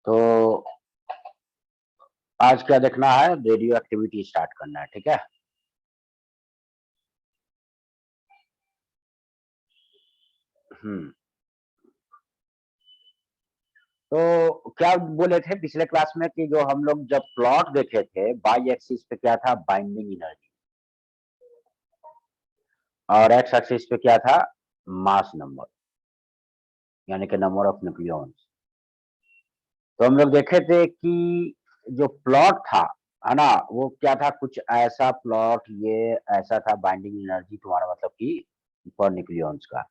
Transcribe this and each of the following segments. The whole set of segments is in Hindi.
तो आज क्या देखना है, रेडियो एक्टिविटी स्टार्ट करना है, ठीक है। तो क्या बोले थे पिछले क्लास में कि जो हम लोग जब प्लॉट देखे थे बाई एक्सिस पे क्या था, बाइंडिंग एनर्जी, और एक्स एक्सिस पे क्या था, मास नंबर, यानी कि नंबर ऑफ न्यूक्लियॉन्स। तो हम लोग देखे थे कि जो प्लॉट था, है ना, वो क्या था, कुछ ऐसा प्लॉट, ये ऐसा था बाइंडिंग एनर्जी तुम्हारा, मतलब कि पर न्यूक्लियॉन्स का,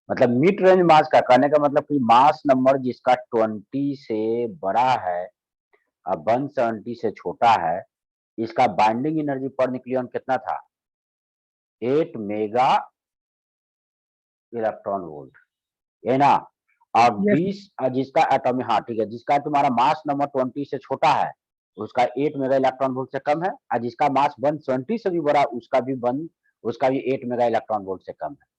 मतलब मिड रेंज मास का, कहने का मतलब कि मास नंबर जिसका 20 से बड़ा है और 170 से छोटा है, इसका बाइंडिंग एनर्जी पर न्यूक्लियन कितना था, 8 मेगा इलेक्ट्रॉन वोल्ट, है ना। और 20 जिसका एटॉमिक, हाँ ठीक है, जिसका तुम्हारा मास नंबर 20 से छोटा है उसका 8 मेगा इलेक्ट्रॉन वोल्ट से कम है, और जिसका मास 120 से भी बड़ा उसका भी 8 मेगा इलेक्ट्रॉन वोल्ट से कम है।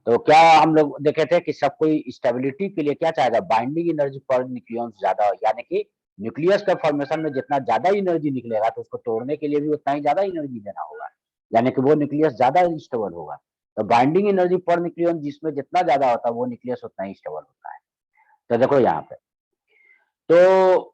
तो क्या हम लोग देखे थे कि सब कोई स्टेबिलिटी के लिए क्या चाहेगा, बाइंडिंग एनर्जी पर न्यूक्लियन ज्यादा, यानी कि न्यूक्लियस का फॉर्मेशन में जितना ज्यादा एनर्जी निकलेगा तो उसको तोड़ने के लिए भी उतना ही ज्यादा एनर्जी देना होगा, यानी कि वो न्यूक्लियस ज्यादा स्टेबल होगा। तो बाइंडिंग एनर्जी पर न्यूक्लियन जिसमें जितना ज्यादा होता है वो न्यूक्लियस उतना ही स्टेबल होता है। तो देखो यहाँ पे, तो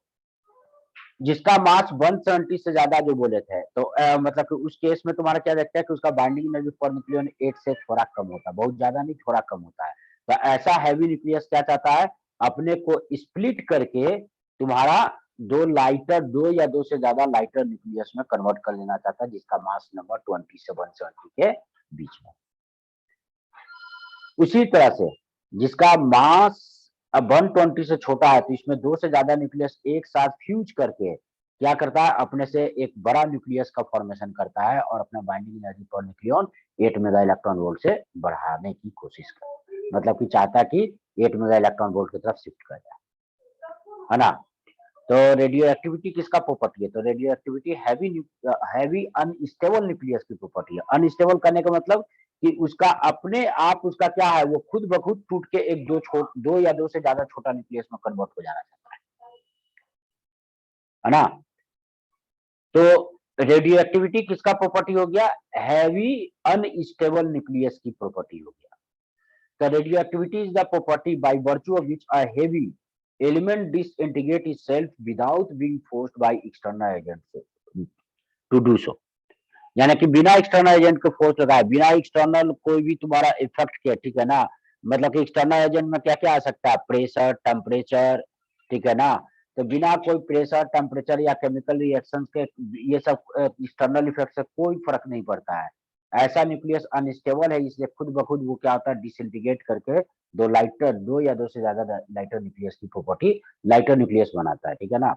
जिसका मास 170 से ज्यादा जो बोले थे, तो मतलब कि उस केस में तुम्हारा क्या देखता है कि उसका बाइंडिंग एनर्जी पर न्यूक्लियन 8 से थोड़ा कम होता है, बहुत ज्यादा नहीं, थोड़ा कम होता है। तो ऐसा हैवी न्यूक्लियस क्या चाहता है, अपने को स्प्लिट करके तुम्हारा दो या दो से ज्यादा लाइटर न्यूक्लियस में कन्वर्ट कर लेना चाहता है, जिसका मास नंबर 20 से 170 के बीच में। उसी तरह से जिसका मास अब 120 से छोटा है, तो इसमें दो से ज्यादा न्यूक्लियस एक साथ फ्यूज करके क्या करता है, अपने से एक बड़ा न्यूक्लियस का फॉर्मेशन करता है और अपना binding energy per nucleon 8 mega electron volt से बढ़ाने की कोशिश करता, मतलब कि चाहता है कि 8 मेगा इलेक्ट्रॉन वोल्ट की तरफ शिफ्ट कर जाए, है ना। तो रेडियो एक्टिविटी किसका प्रॉपर्टी है, तो radio activity heavy unstable nucleus की प्रॉपर्टी है। अनस्टेबल करने का मतलब कि उसका अपने आप उसका क्या है, वो खुद ब खुद टूट के एक दो या दो से ज्यादा छोटा न्यूक्लियस में कन्वर्ट हो जाना चाहता है ना। तो रेडियो एक्टिविटी किसका प्रॉपर्टी हो गया, हैवी अनस्टेबल न्यूक्लियस की प्रॉपर्टी हो गया। The radioactivity is the property by virtue of which a heavy element disintegrates itself without being forced by external agents to do so। यानी कि बिना एक्सटर्नल एजेंट को फोर्स लगाए, बिना एक्सटर्नल कोई भी तुम्हारा इफेक्ट किया, ठीक है ना। मतलब कि एक्सटर्नल एजेंट में क्या क्या आ सकता है, प्रेशर, टेम्परेचर, ठीक है ना। तो बिना कोई प्रेशर, टेम्परेचर या केमिकल रिएक्शन के ये सब एक्सटर्नल इफेक्ट से कोई फर्क नहीं पड़ता है। ऐसा न्यूक्लियस अनस्टेबल है, इसलिए खुद ब खुद वो क्या होता है, डिसइंटीग्रेट करके दो या दो से ज्यादा लाइटर न्यूक्लियस की प्रॉपर्टी लाइटर न्यूक्लियस बनाता है, ठीक है ना।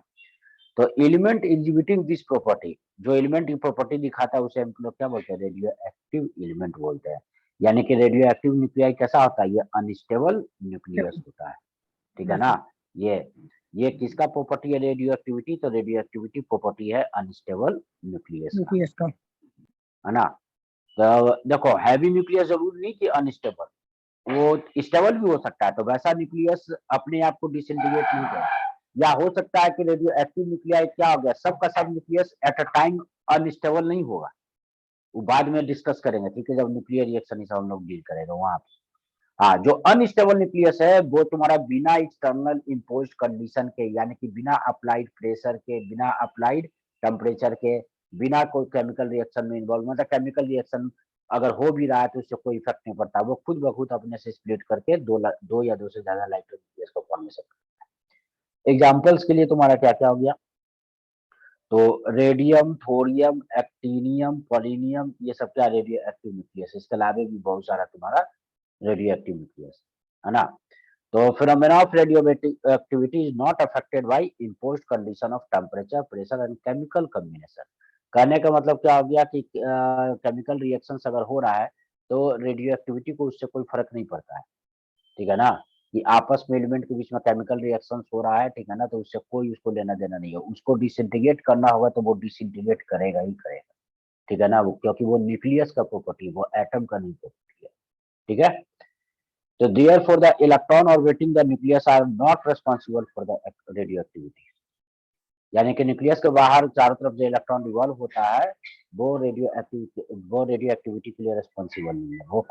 तो एलिमेंट एग्जिबिटिंग दिस प्रॉपर्टी, जो एलिमेंट की प्रॉपर्टी दिखाता है उसे हम लोग क्या बोलते हैं, रेडियो एक्टिव एलिमेंट बोलते हैं। यानी कि रेडियो एक्टिव न्यूक्लियाई कैसा होता है, ये अनस्टेबल न्यूक्लियस होता है, ठीक है ना। ये किसका प्रॉपर्टी है, रेडियो एक्टिविटी, तो रेडियो एक्टिविटी प्रॉपर्टी है अनस्टेबल न्यूक्लियस का, है ना। तो देखो हैवी न्यूक्लियस जरूरी नहीं कि अनस्टेबल, वो स्टेबल भी हो सकता है। तो वैसा न्यूक्लियस अपने आप को डिसइंटीग्रेट नहीं करेगा, या हो सकता है कि रेडियो एक्टिव न्यूक्लियाई क्या हो गया, सबका सब nucleus at a time unstable नहीं होगा, वो बाद में डिस्कस करेंगे, ठीक है, जब न्यूक्लियर रिएक्शन ही सब हम लोग डील करेंगे वहां पे। हाँ, जो अनस्टेबल न्यूक्लियस है वो तुम्हारा बिना एक्सटर्नल इम्पोज कंडीशन के, यानी कि बिना अप्लाइड प्रेशर के, बिना अप्लाइड टेम्परेचर के, बिना कोई केमिकल रिएक्शन में इन्वॉल्व, मतलब केमिकल रिएक्शन अगर हो भी रहा है तो उससे कोई इफेक्ट नहीं पड़ता, वो खुद ब खुद अपने से स्प्लिट करके दो या दो से ज्यादा लाइटर न्यूक्लियस का फॉर्मेशन करता है। एग्जाम्पल्स के लिए तुम्हारा क्या क्या हो गया, तो रेडियम, थोरियम, एक्टीनियम, पोलिनियम, ये सब क्या रेडियो एक्टिव न्यूक्लियस। इसके अलावा भी बहुत सारा तुम्हारा रेडियो एक्टिव न्यूक्लियस, है ना। तो phenomena of radioactivity is not affected by imposed condition of temperature, pressure and chemical combination। कहने का मतलब क्या हो गया कि केमिकल रिएक्शन अगर हो रहा है तो रेडियो एक्टिविटी को उससे कोई फर्क नहीं पड़ता है, ठीक है ना। कि आपस में एलिमेंट के बीच में केमिकल रिएक्शन हो रहा है, ठीक है ना, तो उससे कोई उसको लेना देना नहीं है। उसको डिसइंटीग्रेट करना होगा तो वो डिसइंटीग्रेट करेगा ही करेगा, ठीक है ना, वो क्योंकि वो न्यूक्लियस का प्रॉपर्टी, वो एटम का नहीं प्रॉपर्टी है, ठीक है। तो therefore the electron orbiting the nucleus are not responsible for the radioactivity. यानी कि न्यूक्लियस के बाहर चारों तरफ जो इलेक्ट्रॉन रिवॉल्व होता है वो रेडियो एक्टिविटी के लिए रिस्पॉन्सिबल नहीं है। वो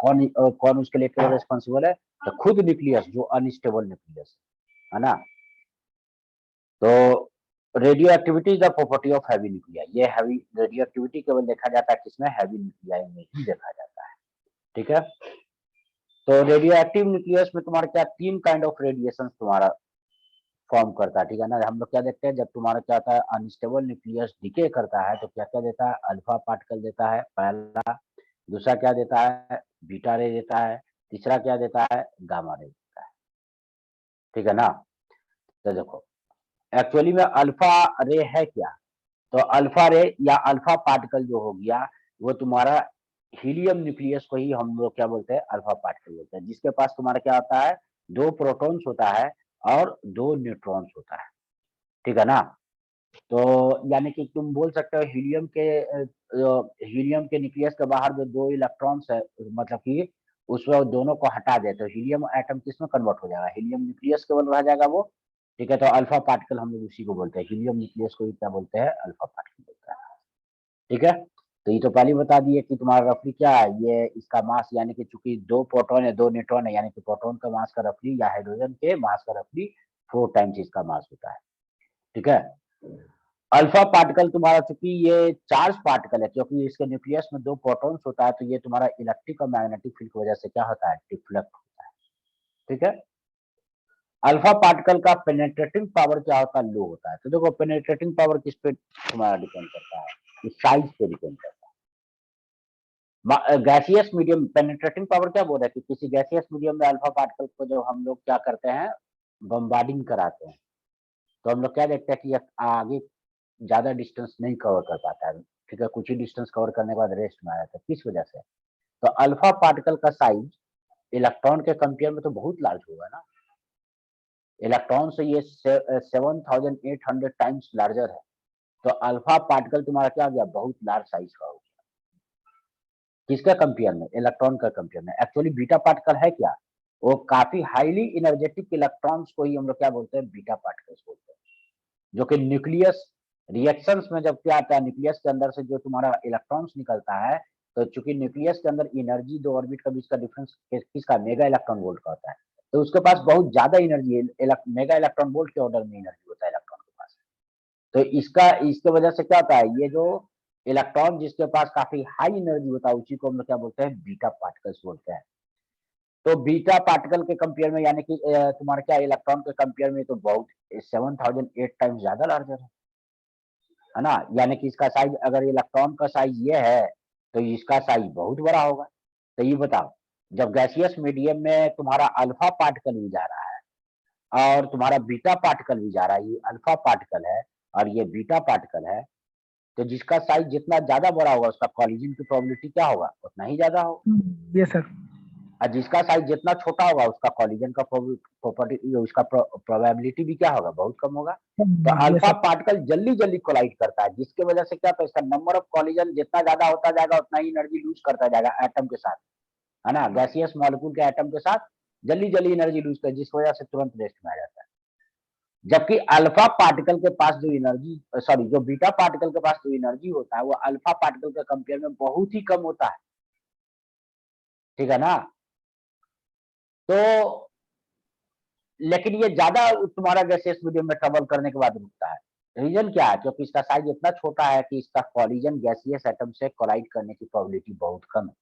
कौन उसके लिए रिस्पॉन्सिबल है? तो खुद न्यूक्लियस, जो अनस्टेबल न्यूक्लियस है ना। तो radioactivity is the property of heavy nuclei. ये हैवी रेडियो एक्टिविटी केवल देखा जाता है किसमें? हैवी न्यूक्लिया में ही देखा जाता है। ठीक है। तो रेडियो एक्टिव न्यूक्लियस में तुम्हारा क्या 3 काइंड ऑफ रेडिएशन तुम्हारा फॉर्म करता है। ठीक है ना। हम लोग क्या देखते हैं, जब तुम्हारा क्या होता है अनस्टेबल न्यूक्लियस डिके करता है तो क्या क्या देता है? अल्फा पार्टिकल देता है पहला, दूसरा क्या देता है? बीटा रे देता है, तीसरा क्या देता है? गामा रे देता है। ठीक है ना। तो देखो एक्चुअली में अल्फा रे है क्या? तो अल्फा रे या अल्फा पार्टिकल जो हो गया वो तुम्हारा हीलियम न्यूक्लियस को ही हम लोग क्या बोलते हैं? अल्फा पार्टिकल बोलते हैं, जिसके पास तुम्हारा क्या होता है? 2 प्रोटॉन्स होता है और 2 न्यूट्रॉन्स होता है। ठीक है ना। तो यानी कि तुम बोल सकते हो हीलियम के न्यूक्लियस के बाहर जो 2 इलेक्ट्रॉन्स है, मतलब कि उसमें दोनों को हटा दे तो हीलियम एटम किसमें कन्वर्ट हो जाएगा? हीलियम न्यूक्लियस केवल रह जाएगा वो। ठीक है। तो अल्फा पार्टिकल हम लोग उसी को बोलते हैं, हीलियम न्यूक्लियस को ही क्या बोलते हैं? अल्फा पार्टिकल बोलते हैं। ठीक है। तो ये तो पहले ही बता दिए कि तुम्हारा रफली क्या है, ये इसका मास, यानी कि चूंकि 2 प्रोटॉन है 2 न्यूट्रॉन है, यानी कि प्रोटॉन का मास का रफली या हाइड्रोजन के मास का रफली 4 टाइम्स इसका मास होता है। ठीक है। अल्फा पार्टिकल तुम्हारा चूंकि ये चार्ज पार्टिकल है, क्योंकि इसके न्यूक्लियस में 2 प्रोटॉन्स होता है, तो ये तुम्हारा इलेक्ट्रिक और मैग्नेटिक फील्ड की वजह से क्या होता है? डिफ्लेक्ट होता है। ठीक है। अल्फा पार्टिकल का पेनेट्रेटिंग पावर क्या होता है? लो होता है। तो देखो पेनेट्रेटिंग पावर किस पे तुम्हारा डिपेंड करता है? साइज पे डिपेंड करता है। गैसियस मीडियम पेनेट्रेटिंग पावर क्या बोल रहा है कि किसी गैसियस मीडियम में अल्फा पार्टिकल को जो हम लोग क्या करते हैं? बम्बार्डिंग कराते हैं, तो हम लोग क्या देखते हैं कि ये आगे ज्यादा डिस्टेंस नहीं कवर कर पाता है। ठीक है। कुछ ही डिस्टेंस कवर करने के बाद रेस्ट में आ जाता है। किस वजह से? तो अल्फा पार्टिकल का साइज इलेक्ट्रॉन के कंपेयर में तो बहुत लार्ज होगा ना। इलेक्ट्रॉन से ये 7800 टाइम्स लार्जर है। तो अल्फा पार्टिकल तुम्हारा क्या हो गया? बहुत लार्ज साइज का हो गया। किसका कंपेयर में? इलेक्ट्रॉन का कंपेयर में। एक्चुअली बीटा पार्टिकल है क्या? वो काफी हाईली एनर्जेटिक इलेक्ट्रॉन्स को ही हम लोग क्या बोलते हैं? बीटा पार्टिकल्स बोलते हैं, जो कि न्यूक्लियस रिएक्शंस में जब क्या आता है, न्यूक्लियस के अंदर से जो तुम्हारा इलेक्ट्रॉन्स निकलता है, तो चूंकि न्यूक्लियस के अंदर एनर्जी 2 ऑर्बिट के बीच का डिफरेंस किसका? मेगा इलेक्ट्रॉन वोल्ट का होता है। तो उसके पास बहुत ज्यादा एनर्जी है, मेगा इलेक्ट्रॉन वोल्ट के ऑर्डर में एनर्जी होता है इलेक्ट्रॉन के पास। तो इसके वजह से क्या होता है? ये जो इलेक्ट्रॉन जिसके पास काफी हाई एनर्जी होता है उसी को हम लोग क्या बोलते हैं? बीटा पार्टिकल्स बोलते हैं। तो बीटा पार्टिकल के कंपेयर में, यानी कि तुम्हारा क्या इलेक्ट्रॉन के कंपेयर में तो बहुत 7008 टाइम्स ज्यादा लार्जर है ना। यानी कि इसका साइज, अगर इलेक्ट्रॉन का साइज ये है तो इसका साइज बहुत बड़ा होगा। तो ये बताओ, जब गैसियस मीडियम में तुम्हारा अल्फा पार्टिकल भी जा रहा है और तुम्हारा बीटा पार्टिकल भी जा रहा है, ये अल्फा पार्टिकल है और ये बीटा पार्टिकल है, तो जिसका साइज जितना ज्यादा बड़ा होगा उसका कॉलिजन की प्रोबेबिलिटी क्या होगा? उतना ही ज्यादा होगा। Yes sir. और जिसका साइज जितना छोटा होगा उसका कॉलिजन का प्रॉपर्टी, उसका प्रोबेबिलिटी भी क्या होगा? बहुत कम होगा। तो यस अल्फा सर। पार्टिकल जल्दी जल्दी कोलाइड करता है, जिसके वजह से क्या होता है? इसका नंबर ऑफ कॉलिजन जितना ज्यादा होता जाएगा उतना ही एनर्जी लूज करता जाएगा एटम के साथ, है ना। गैसियस मॉलिक्यूल के एटम के साथ जल्दी जल्दी एनर्जी लूज कर, जिस वजह से तुरंत रेस्ट में आ जाता है। जबकि अल्फा पार्टिकल के पास जो एनर्जी, सॉरी, जो बीटा पार्टिकल के पास जो एनर्जी होता है वो अल्फा पार्टिकल के कंपेयर में बहुत ही कम होता है। ठीक है ना। तो लेकिन ये ज्यादा तुम्हारा गैसियस मीडियम में ट्रेवल करने के बाद रुकता है। रीजन क्या है? क्योंकि इसका साइज इतना छोटा है कि इसका कॉलिजन गैसियस एटम से कोलाइड करने की प्रोबेबिलिटी बहुत कम है।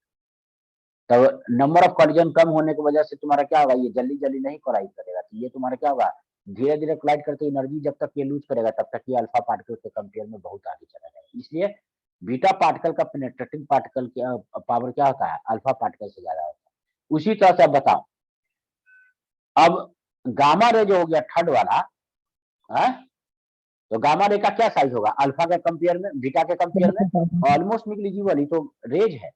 तो नंबर ऑफ कॉलिजन कम होने की वजह से तुम्हारा क्या होगा? ये जल्दी जल्दी नहीं कोलाइड करेगा, तो ये तुम्हारा क्या होगा? धीरे धीरे कोलाइड करके एनर्जी जब तक ये लूज करेगा तब तक ये अल्फा पार्टिकल के कंपेयर में बहुत आगे चला जाएगा। इसलिए बीटा पार्टिकल का पेनिट्रेटिंग पार्टिकल की पावर क्या होता है? अल्फा पार्टिकल से ज्यादा होता है। उसी तरह से बताओ, अब गामा रे जो हो गया थर्ड वाला है, तो गामा रे का क्या साइज होगा? अल्फा के कंपेयर में, बीटा के कंपेयर में ऑलमोस्ट निग्लिजिबल ही तो रेज है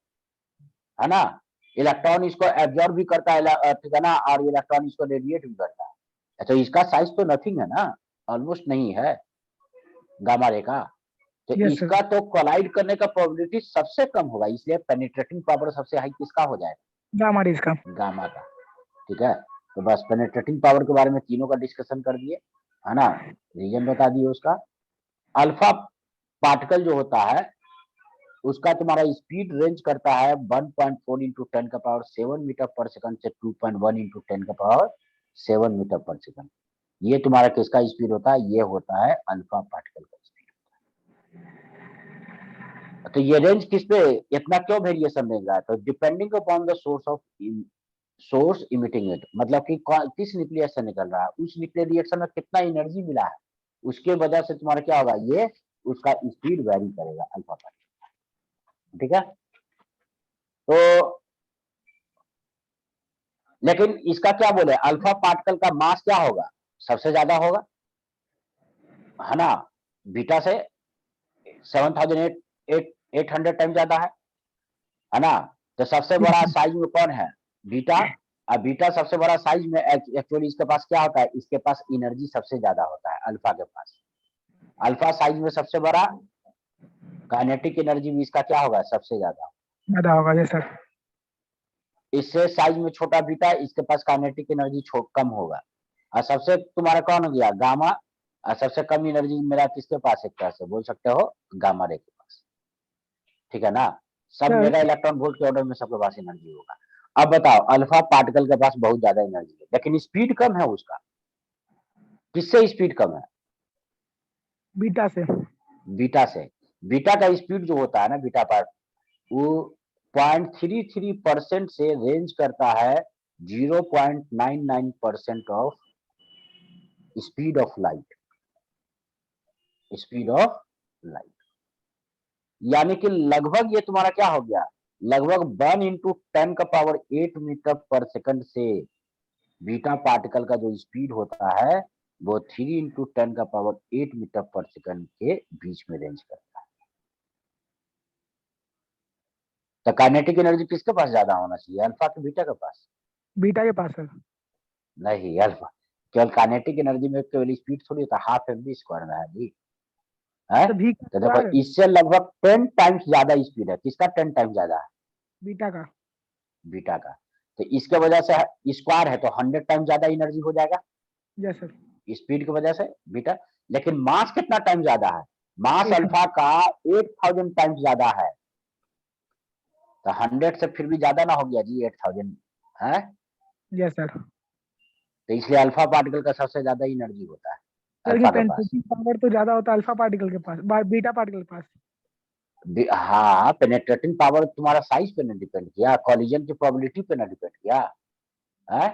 ना। इलेक्ट्रॉन इसको एब्जॉर्ब भी करता है, ठीक है ना, और इलेक्ट्रॉन इसको रेडिएट भी करता है। तो इसका साइज तो नथिंग है ना, ऑलमोस्ट नहीं है गामा रे का। तो यस सर। इसका तो कोलाइड करने का प्रोबेबिलिटी सबसे कम होगा, इसलिए पेनिट्रेटिंग पावर सबसे हाई किसका हो जाएगा? गामा रेज का। गामा का। ठीक है, तो बस पेनेट्रेटिंग पावर के बारे में तीनों का डिस्कशन कर दिए, है ना, रीजन बता दिए उसका। अल्फा पार्टिकल जो होता है उसका तुम्हारा स्पीड रेंज करता है 1.4 इंटू 10 का पावर 7 मीटर पर सेकंड से 2.1 इंटू 10 का पावर 7 मीटर पर सेकंड। ये तुम्हारा किसका स्पीड होता है? ये होता है अल्फा पार्टिकल का स्पीड। तो ये रेंज किस पे इतना क्यों वेरिएशन देगा? तो depending upon the source emitting it, मतलब कि किस न्यूक्लियस से निकल रहा है, उस न्यूक्लियर रिएक्शन में कितना एनर्जी मिला है, उसके वजह से तुम्हारा क्या होगा, ये उसका स्पीड वेरी करेगा अल्फा पार्टिकल। ठीक है, तो लेकिन इसका क्या बोले, अल्फा पार्टिकल का मास क्या होगा? सबसे ज्यादा होगा, है ना, बीटा से 7800 टाइम ज्यादा है ना। तो सबसे बड़ा साइज में कौन है? बीटा। और बीटा सबसे बड़ा साइज में एक्चुअली इसके पास क्या होता है? इसके पास एनर्जी सबसे ज्यादा होता है अल्फा के पास। अल्फा साइज में सबसे बड़ा, काइनेटिक एनर्जी भी इसका क्या होगा? सबसे ज्यादा होगा। ये सर इससे साइज में छोटा बीटा, इसके पास काइनेटिक एनर्जी कम होगा। और सबसे तुम्हारा कौन हो गया? गामा। और सबसे कम एनर्जी मेरा किसके पास? एक तरह से बोल सकते हो गामा रे के पास। ठीक है ना, सब मेगा इलेक्ट्रॉन वोल्ट के ऑर्डर में सबके पास एनर्जी होगा। अब बताओ, अल्फा पार्टिकल के पास बहुत ज्यादा एनर्जी है लेकिन स्पीड कम है उसका। किससे स्पीड कम है? बीटा से। बीटा से। बीटा का स्पीड जो होता है ना, बीटा पार्ट, वो 0.33% से रेंज करता है 0.99% of speed of light. Speed of light यानी कि लगभग ये तुम्हारा क्या हो गया, लगभग 1 इंटू 10 का पावर 8 मीटर पर सेकंड से बीटा पार्टिकल का जो स्पीड होता है वो 3 इंटू 10 का पावर 8 मीटर पर सेकंड के बीच में रेंज करता है। तो काइनेटिक एनर्जी किसके पास ज्यादा होना चाहिए, अल्फा के बीटा के पास? बीटा के पास है। नहीं, अल्फा। केवल काइनेटिक एनर्जी में केवल स्पीड थोड़ी होता है, हाफ एम बी स्क्वायर में है जी, है। तो भी तो देखो इससे लगभग 10 टाइम्स ज्यादा स्पीड है। किसका 10 टाइम्स ज्यादा है? बीटा का। बीटा का। तो इसके वजह से स्क्वायर है तो 100 टाइम्स ज्यादा एनर्जी हो जाएगा। Yes sir. स्पीड की वजह से बीटा। लेकिन मास कितना टाइम ज्यादा है? मास 800। अल्फा का 8000 टाइम्स ज्यादा है। तो 100 से फिर भी ज्यादा ना हो गया जी 8000, है। Yes sir. तो इसलिए अल्फा पार्टिकल का सबसे ज्यादा एनर्जी होता है लेकिन अल्फा के पास। पेनिट्रेटिंग पावर तो ज्यादा होता है अल्फा पार्टिकल के पास, बीटा पार्टिकल के पास। हाँ, पेनेट्रेटिंग पावर तुम्हारा साइज पे नहीं डिपेंड किया, कॉलिजन की प्रोबेबिलिटी पे ना डिपेंड किया, है।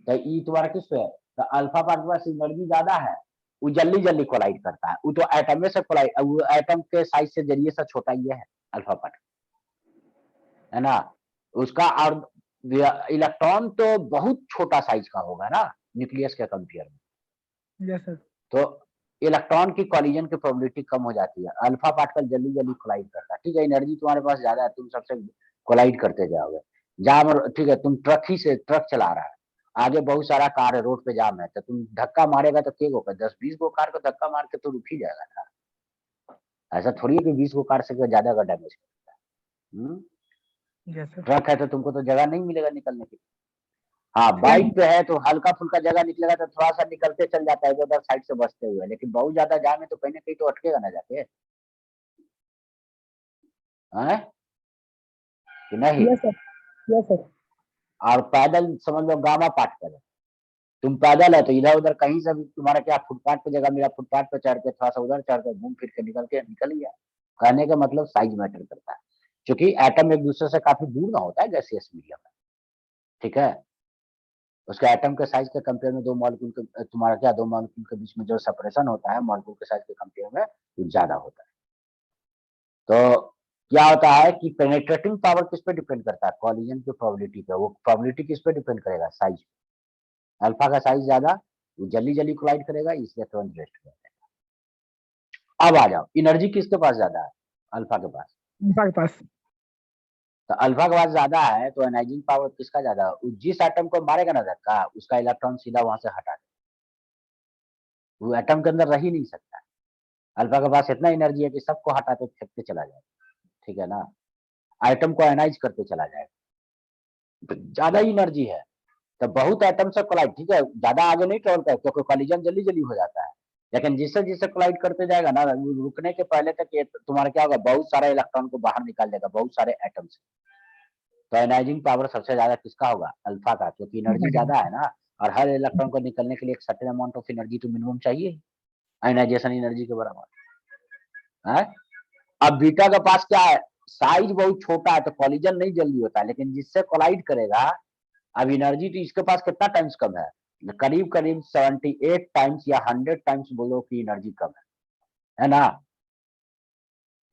तो ये तुम्हारा किस पे है? तो अल्फा पार्टिकल के पास एनर्जी ज्यादा है, वो जल्दी जल्दी कोलाइड करता है, वो तो एटम में से कोलाइड, वो एटम के साइज से जरिए से छोटा ये है अल्फा पार्टिकल, है ना। उसका और इलेक्ट्रॉन तो बहुत छोटा साइज का होगा ना न्यूक्लियस के कंपेयर में। Yes sir. तो इलेक्ट्रॉन की कॉलिजन की प्रोबेबिलिटी कम हो जाती है, अल्फा पार्टिकल जल्दी जल्दी कोलाइड करता है। ठीक है, एनर्जी तुम्हारे पास ज्यादा है, तुम सबसे कोलाइड करते जाओगे। जाम, ठीक है, तुम ट्रक चला रहा है, आगे बहुत सारा कार है, रोड पे जाम है, तो तुम धक्का मारेगा तो क्या होगा, 10-20 गो कार को धक्का मार के तो रुक ही जाएगा ना। ऐसा थोड़ी है कि 20 गो कार से ज्यादा का डैमेज करता है। Yes sir. ट्रक है तो तुमको तो जगह नहीं मिलेगा निकलने की। हाँ, सेम। बाइक पे है तो हल्का फुल्का जगह निकलेगा तो थोड़ा सा निकलते चल जाता है उधर साइड से बचते हुए, लेकिन बहुत ज्यादा जाम है तो कहीं ना कहीं तो अटकेगा ना जाके, है कि नहीं। Yes sir. Yes sir. और पैदल समझ लो गामा पार्टिकल है, तुम पैदल है तो इधर उधर कहीं से भी तुम्हारा क्या फुटपाथ पे जगह मिला, फुटपाथ पे चढ़ के थोड़ा सा उधर चढ़ के घूम फिर के निकल गया। कहने का मतलब साइज मैटर करता है, क्योंकि एटम एक दूसरे से काफी दूर ना होता है गैसियस मीडियम में। ठीक है, उसके एटम के साइज के कंपेयर में दो मॉलिक्यूल के तुम्हारा क्या, दो मॉलिक्यूल के बीच में जो सेपरेशन होता है मॉलिक्यूल के साइज के कंपेयर में वो ज्यादा होता है। तो क्या होता है कि पेनेट्रेटिंग पावर किस पे डिपेंड करता है? कॉलिजन की प्रोबेबिलिटी पे। वो प्रोबेबिलिटी किस पे डिपेंड करेगा? साइज। अल्फा का साइज ज्यादा, वो जल्दी जल्दी कोलाइड करेगा, इसलिए तुरंत रेस्ट करेगा। अब आ जाओ, एनर्जी किसके पास ज्यादा है? अल्फा के पास। अल्फा के पास। तो अल्फा के पास ज्यादा है तो एनाइजिंग पावर किसका ज्यादा है? जिस एटम को मारेगा ना धक्का, उसका इलेक्ट्रॉन सीधा वहां से हटा देगा, वो एटम के अंदर रह ही नहीं सकता। अल्फा के पास इतना एनर्जी है कि सबको हटाते फेंकते चला जाएगा। ठीक है ना, आइटम को एनाइज करते चला जाएगा, तो ज्यादा एनर्जी है। तो बहुत एटम से कोलाइड, ठीक है, ज्यादा आगे नहीं ट्रेवल कर क्योंकि कॉलिजन जल्दी जल्दी हो जाता है, लेकिन जिससे जिससे कोलाइड करते जाएगा ना, रुकने के पहले तक ये तुम्हारा क्या होगा, बहुत सारे इलेक्ट्रॉन को बाहर निकाल देगा, बहुत सारे एटम से। तो आयनाइजिंग पावर सबसे ज्यादा किसका होगा, अल्फा का, क्योंकि एनर्जी ज्यादा है ना, और हर इलेक्ट्रॉन को निकलने के लिए एक सर्टेन अमाउंट ऑफ एनर्जी तो मिनिमम चाहिए आयनाइजेशन एनर्जी के बराबर है। अब बीटा के पास क्या है, साइज बहुत छोटा है तो कॉलिजन नहीं जल्दी होता है, लेकिन जिससे कोलाइड करेगा, अब एनर्जी तो इसके पास कितना टाइम्स कम है, करीब करीब 78 टाइम्स या 100 टाइम्स बोलो कि एनर्जी कम है ना,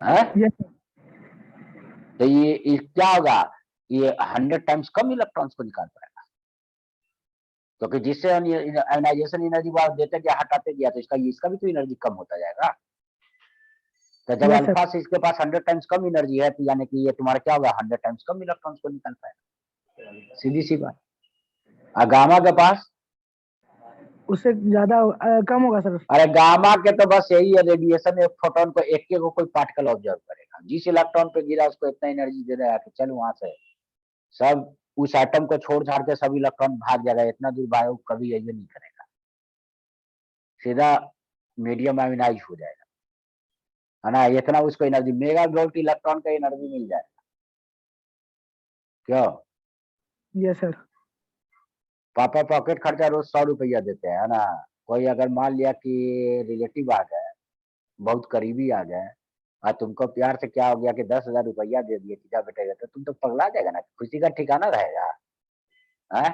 है? Yes sir. तो ये क्या होगा, ये 100 टाइम्स कम इलेक्ट्रॉन्स को निकाल पाएगा, क्योंकि जिससे आयनाइजेशन एनर्जी बाहर देते गया हटाते गया, तो इसका भी तो एनर्जी कम होता जाएगा। तो जब यस सर। अल्फा से इसके पास 100 टाइम्स कम एनर्जी है, तो यानी कि ये तुम्हारा क्या होगा, 100 टाइम्स कम इलेक्ट्रॉन्स को निकाल पाएगा, सीधी सी बात। और गामा के पास, उससे ज्यादा कम होगा सर। अरे गामा के तो बस यही है, रेडिएशन एक फोटोन को एक को कोई पार्टिकल ऑब्जर्व करेगा, जिस इलेक्ट्रॉन पे गिरा उसको इतना एनर्जी दे रहा है कि चल वहां से सब उस एटम को छोड़ छाड़ के सब इलेक्ट्रॉन भाग जाएगा, इतना दूर भाग कभी ये नहीं करेगा, सीधा मीडियम आयोनाइज हो जाएगा, है ना, इतना उसको एनर्जी, मेगा वोल्ट इलेक्ट्रॉन का एनर्जी मिल जाएगा, क्यों? Yes sir. पापा पॉकेट खर्चा रोज 100 रुपया देते हैं, है ना, कोई अगर मान लिया कि रिलेटिव आ गए, बहुत करीबी आ गए, और तुमको प्यार से क्या हो गया कि 10,000 रुपया दे दिए कि जा बेटा, तो तुम तो पगला जाएगा ना, खुशी का ठिकाना रहेगा, है?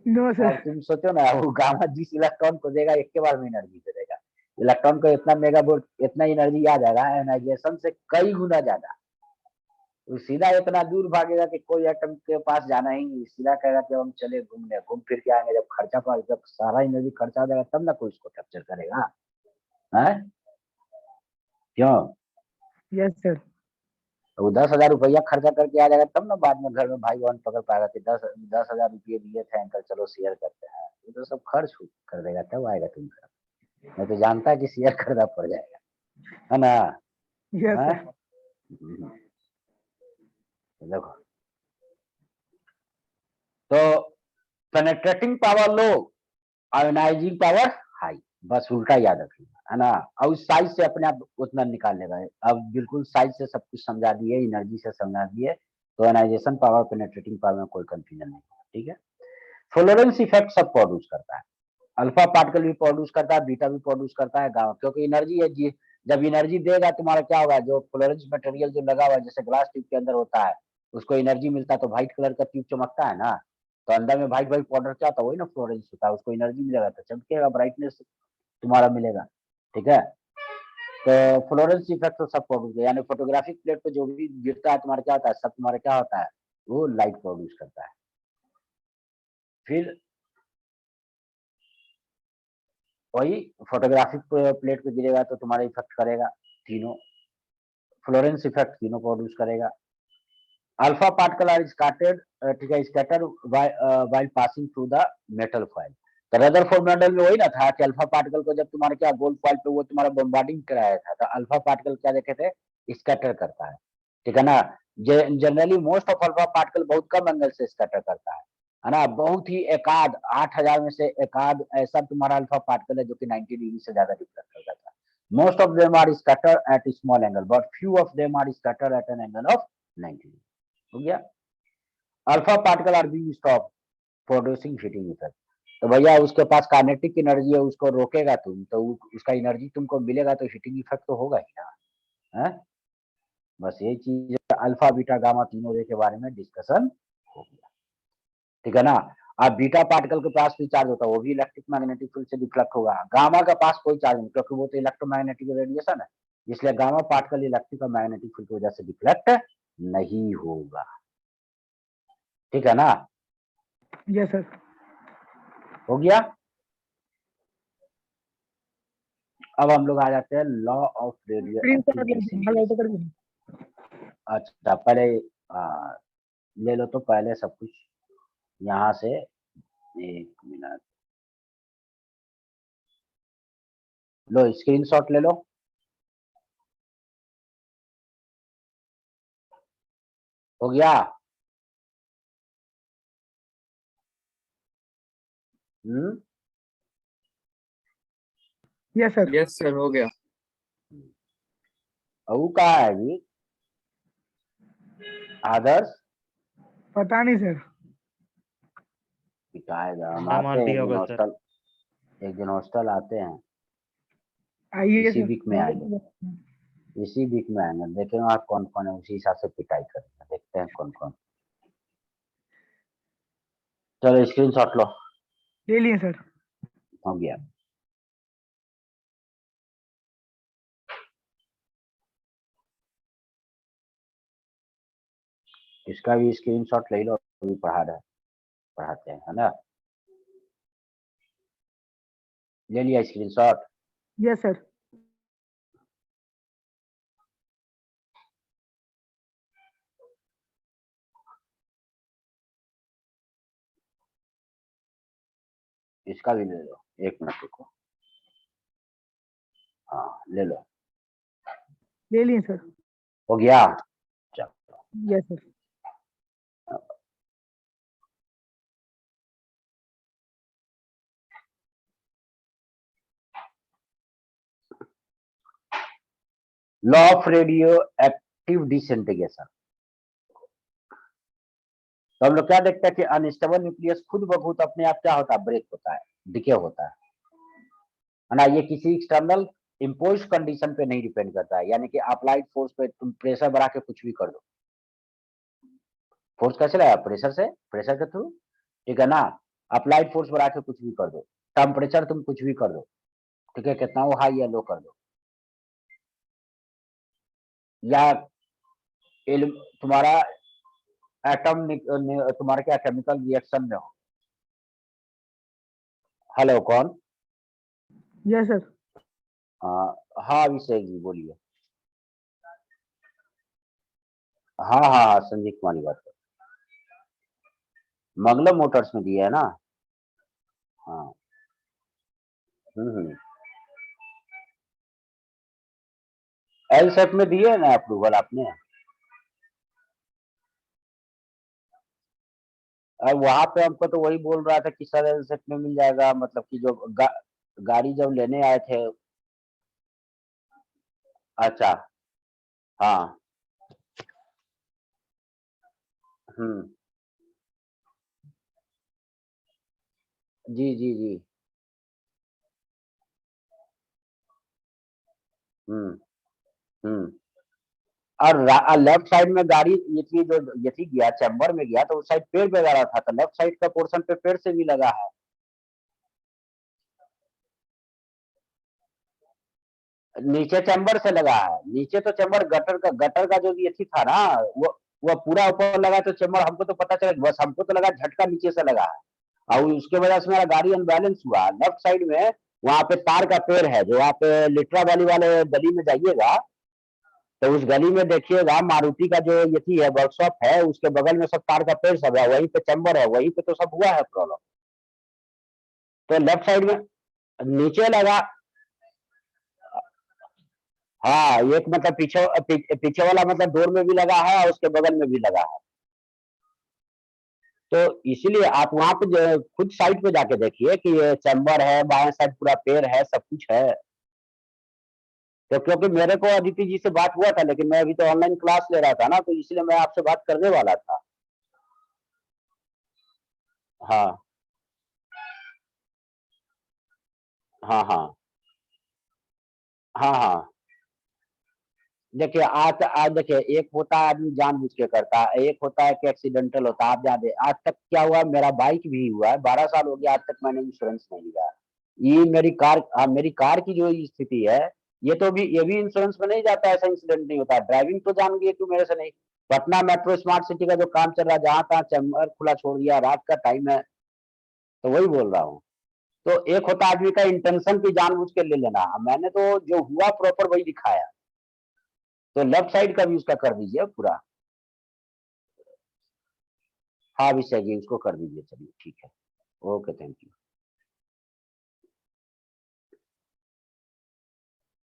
नो अब सर। तुम सोचो ना, वो गामा जिस इलेक्ट्रॉन को देगा एक के बार में एनर्जी दे देगा, इलेक्ट्रॉन को इतना मेगा वोल्ट इतना एनर्जी आ जाएगा आयनाइजेशन से कई गुना ज्यादा, वो सीधा इतना दूर भागेगा कि कोई एटम के पास जाना ही नहीं, सीधा कहेगा कि हम चले घूमने, घूम फिर के आएंगे, जब खर्चा पास जब सारा एनर्जी खर्चा हो जाएगा तब ना कोई उसको कैप्चर करेगा, है? क्यों? Yes sir. तो वो 10,000 रुपया खर्चा करके आ जाएगा तब ना बाद में घर में भाई बहन पकड़ पाएगा कि 10,000 रुपये दिए थे अंकल, चलो शेयर करते हैं, ये तो सब खर्च कर देगा तब आएगा तुम घर, मैं तो जानता है कि शेयर करना पड़ जाएगा, है ना, यस है? सर। देखो, तो पेनेट्रेटिंग पावर लो, आयोनाइजिंग पावर हाई, बस उल्टा याद रखिएगा, है ना, और उस साइज से अपने आप उतना निकाल लेगा, अब बिल्कुल साइज से सब कुछ समझा दिए, एनर्जी से समझा दिए, तो आयोनाइजेशन पावर पेनेट्रेटिंग पावर में कोई कंफ्यूजन नहीं, ठीक है। फ्लोरेंस इफेक्ट सब प्रोड्यूस करता है, अल्फा पार्टिकल भी प्रोड्यूस करता है, बीटा भी प्रोड्यूस करता है, गामा, क्योंकि एनर्जी है जी, जब एनर्जी देगा तुम्हारा क्या होगा, जो फ्लोरेंस मटेरियल जो लगा हुआ है जैसे ग्लास ट्यूब के अंदर होता है, उसको एनर्जी मिलता है तो व्हाइट कलर का ट्यूब चमकता है ना, तो अंदर में व्हाइट व्हाइट पाउडर क्या होता है, वही ना फ्लोरेंस होता है, उसको एनर्जी मिलेगा तो चमकेगा, ब्राइटनेस तुम्हारा मिलेगा, ठीक है। तो फ्लोरेंस इफेक्ट तो सब प्रोड्यूस, यानी फोटोग्राफिक प्लेट पे जो भी गिरता है तुम्हारा क्या होता है, सब तुम्हारा क्या होता है, वो लाइट प्रोड्यूस करता है। फिर वही फोटोग्राफिक प्लेट पे गिरेगा तो तुम्हारा इफेक्ट करेगा, तीनों फ्लोरेंस इफेक्ट तीनों प्रोड्यूस करेगा। अल्फा पार्टिकल आर स्कैटर्ड, ठीक है, scatter while passing through the metal foil, तो रदरफोर्ड मॉडल में वही ना था कि अल्फा पार्टिकल को जब तुम्हारे क्या गोल्ड फॉइल पे वो तुम्हारा बम्बार्डिंग कराया था, तो अल्फा पार्टिकल क्या देखे थे, स्कैटर करता है ना, generally most of alpha particle बहुत कम एंगल से स्कैटर करता है ना, बहुत ही एकाध 8,000 में से एकाध ऐसा तुम्हारा अल्फा पार्टिकल है जो कि 90 डिग्री से ज्यादा रिफ्लेक्ट कर जाता है, most of them are scatter at small angle but few of them are scatter at an angle of 90 degree, हो गया। Alpha particle are being stop producing heating effect, तो भैया उसके पास काइनेटिक एनर्जी है, उसको रोकेगा तुम तो उसका एनर्जी तुमको मिलेगा, तो हीटिंग इफेक्ट तो होगा ही ना, है? बस यही चीज अल्फा बीटा गामा तीनों रे के बारे में डिस्कशन हो गया, ठीक है ना। अब बीटा पार्टिकल के पास भी चार्ज होता है, वो भी इलेक्ट्रिक मैग्नेटिक फील्ड से डिफ्लेक्ट होगा, गामा के पास कोई चार्ज नहीं, क्योंकि वो तो इलेक्ट्रोमैग्नेटिक रेडिएशन है, इसलिए गामा पार्टिकल इलेक्ट्रिक और मैग्नेटिक फील्ड की वजह से डिफ्लेक्ट नहीं होगा, ठीक है ना, यस सर। हो गया। अब हम लोग आ जाते हैं law of radio screen active shot ले डिसइंटीग्रेशन। करके। अच्छा पहले ले लो तो पहले सब कुछ यहाँ से, एक मिनट, लो स्क्रीनशॉट ले लो, हो गया। Yes sir. यस सर, हो गया। अबू कहाँ है जी? आदर्श पता नहीं सर। कहाँ है? हम हाँ, आते मार हैं दिया एक दिन होगा सर। हॉस्टल, एक दिन हॉस्टल आते हैं, आइए इसी सर। वीक में आएंगे, इसी वीक में आएंगे, देखेंगे आप कौन कौन है, उसी हिसाब से पिटाई करेंगे, देखते हैं कौन कौन। चलो स्क्रीनशॉट लो। ले लिए सर। हो गया। इसका भी स्क्रीनशॉट ले लो, अभी पढ़ाते हैं, है ना? ले लिया स्क्रीनशॉट? Yes sir. इसका भी ले लो, एक मिनट रुको। हाँ ले लो। ले लिए सर। हो गया? चलो yes sir. Law of radio active disintegration. तो हम लोग क्या देखते हैं कि अनस्टेबल न्यूक्लियस खुद ब खुद अपने आप क्या होता है, ब्रेक होता है, डिके होता है ना? ये किसी एक्सटर्नल इम्पोज कंडीशन पे नहीं डिपेंड करता है, यानी कि अप्लाइड फोर्स पे तुम प्रेशर बढ़ा के कुछ भी कर दो। फोर्स कैसे लगा? प्रेशर से, प्रेशर के थ्रू, ठीक है ना? अप्लाइड फोर्स बढ़ा के कुछ भी कर दो, टेम्परेचर तुम कुछ भी कर दो, ठीक है, कितना वो हाई या लो कर दो, या तुम्हारा एटम तुम्हारा क्या केमिकल रिएक्शन में हो। हेलो कौन? Yes sir. हाँ अभिषेक जी बोलिए। हाँ हाँ हाँ, संजीव कुमार की बात कर, मंगलम मोटर्स में दिया है ना? हाँ। एल सेट में दिए है ना अप्रूवल आपने? अब वहां पे हमको तो वही बोल रहा था कि सर एल सेट में मिल जाएगा, मतलब कि जो गाड़ी जब लेने आए थे। अच्छा। हाँ। हम्म। जी जी जी। हम्म हम्म। और लेफ्ट साइड में गाड़ी ये थी, जो ये थी गया चैम्बर में गया तो उस साइड पेड़ वगैरह था, तो लेफ्ट साइड का पोर्शन पे पेड़ से भी लगा है। नीचे चैम्बर से लगा है, नीचे तो चैम्बर गटर का जो ये थी था ना, वो पूरा ऊपर लगा, तो चैम्बर हमको तो पता चला, बस हमको तो लगा झटका नीचे से लगा है, और उसके वजह से मेरा गाड़ी अनबैलेंस हुआ। लेफ्ट साइड में वहां पे तार का पेड़ है, जो आप लिट्रा वैली वाले गली में जाइएगा तो उस गली में देखिएगा, मारुति का जो ये थी है वर्कशॉप है, उसके बगल में सब तार का पेड़ सब है, वहीं पे चैम्बर है, वहीं पे तो सब हुआ है प्रॉब्लम। तो लेफ्ट साइड में नीचे लगा। हाँ, एक मतलब पीछे वाला मतलब डोर में भी लगा है और उसके बगल में भी लगा है। तो इसीलिए आप वहां पे खुद साइड पे जाके देखिए कि ये चैम्बर है, बाएं साइड पूरा पेड़ है, सब कुछ है। तो क्योंकि मेरे को अदिति जी से बात हुआ था, लेकिन मैं अभी तो ऑनलाइन क्लास ले रहा था ना, तो इसलिए मैं आपसे बात करने वाला था। हाँ हाँ हाँ हाँ हाँ। देखिए आज देखिए, एक होता है आदमी जानबूझ के करता है, एक होता है कि एक्सीडेंटल होता है। आप जान आज तक क्या हुआ, मेरा बाइक भी हुआ है, 12 साल हो गया, आज तक मैंने इंश्योरेंस नहीं लिया। ये मेरी कार, मेरी कार की जो स्थिति है, ये भी इंश्योरेंस में नहीं जाता, ऐसा इंसिडेंट नहीं होता। ड्राइविंग तो जान गई तू मेरे से नहीं। पटना मेट्रो स्मार्ट सिटी का जो काम चल रहा है, जहां तहाँ चैम्बर खुला छोड़ दिया, रात का टाइम है, तो वही बोल रहा हूँ। तो एक होता आदमी का इंटेंशन की जानबूझ के ले लेना, मैंने तो जो हुआ प्रॉपर वही दिखाया। तो लेफ्ट साइड का भी उसका कर दीजिए पूरा। हाँ अभिषेक जी उसको कर दीजिए, चलिए ठीक है, ओके थैंक यू।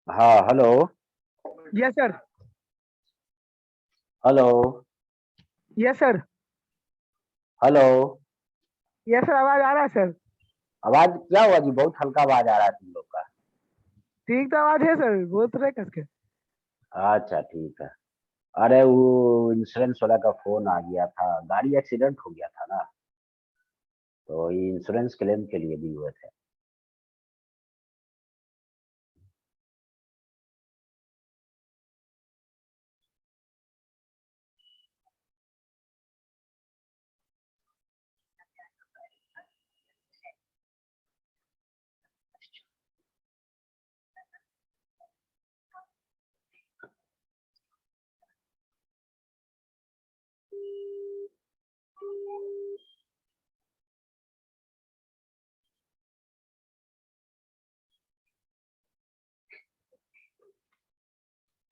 हाँ hello. Yes sir. Hello. Yes sir. Hello. Yes sir, आवाज आ रहा है सर। आवाज क्या हुआ जी, बहुत हल्का आवाज आ रहा है तुम लोग का। ठीक तो आवाज है सर, बोल तो रहे कसके। अच्छा ठीक है। अरे वो इंश्योरेंस वाला का फोन आ गया था, गाड़ी एक्सीडेंट हो गया था ना, तो ये इंश्योरेंस क्लेम के लिए भी हुए थे।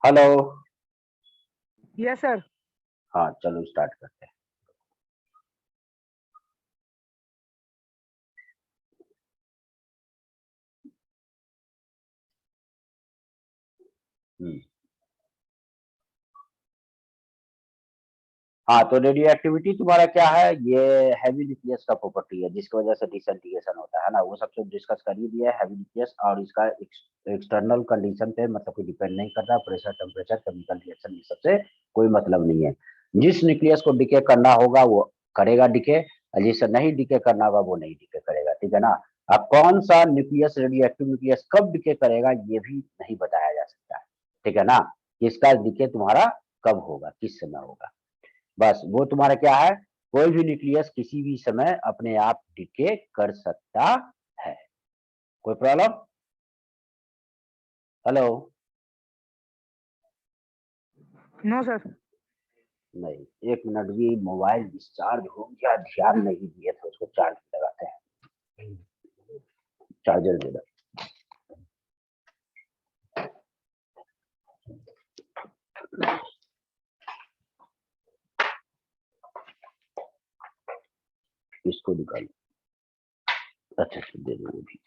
हेलो। Yes sir. हाँ चलो स्टार्ट करते हैं। हम्म। हाँ तो रेडियो एक्टिविटी तुम्हारा क्या है, ये हैवी न्यूक्लियस का प्रॉपर्टी है जिसकी वजह से डिसइंटीग्रेशन होता है ना, वो सब कुछ डिस्कस कर ही दिया है। हैवी न्यूक्लियस और इसका एक्सटर्नल कंडीशन पे मतलब कोई डिपेंड नहीं करता, प्रेशर टेम्परेचर केमिकल रिएक्शन ये सबसे कोई मतलब नहीं है। जिस न्यूक्लियस को डिके करना होगा वो करेगा डिके, और जिसे नहीं डिके करना होगा वो नहीं डिके करेगा, ठीक है ना। अब कौन सा न्यूक्लियस रेडियो एक्टिव न्यूक्लियस कब डिके करेगा ये भी नहीं बताया जा सकता है, ठीक है ना। इसका डिके तुम्हारा कब होगा, किस समय होगा, बस वो तुम्हारा क्या है, कोई भी न्यूक्लियस किसी भी समय अपने आप डिके कर सकता है। कोई प्रॉब्लम? हेलो। No sir. नहीं, एक मिनट भी, मोबाइल डिस्चार्ज हो गया, ध्यान नहीं दिए थे उसको, चार्ज लगाते हैं, चार्जर दे दो। इसको निकालो। अच्छा अच्छा, दे दो वो भी।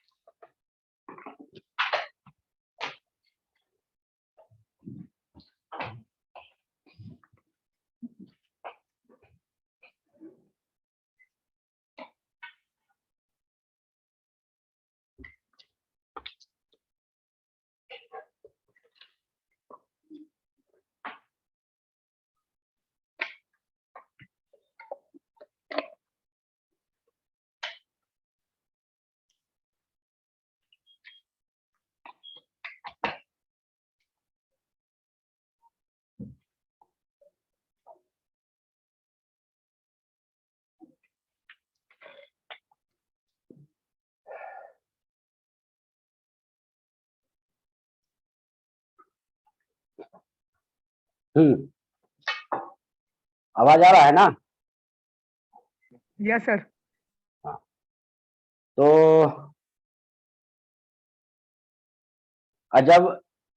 हम्म। आवाज आ रहा है ना? Yes sir. हाँ। तो जब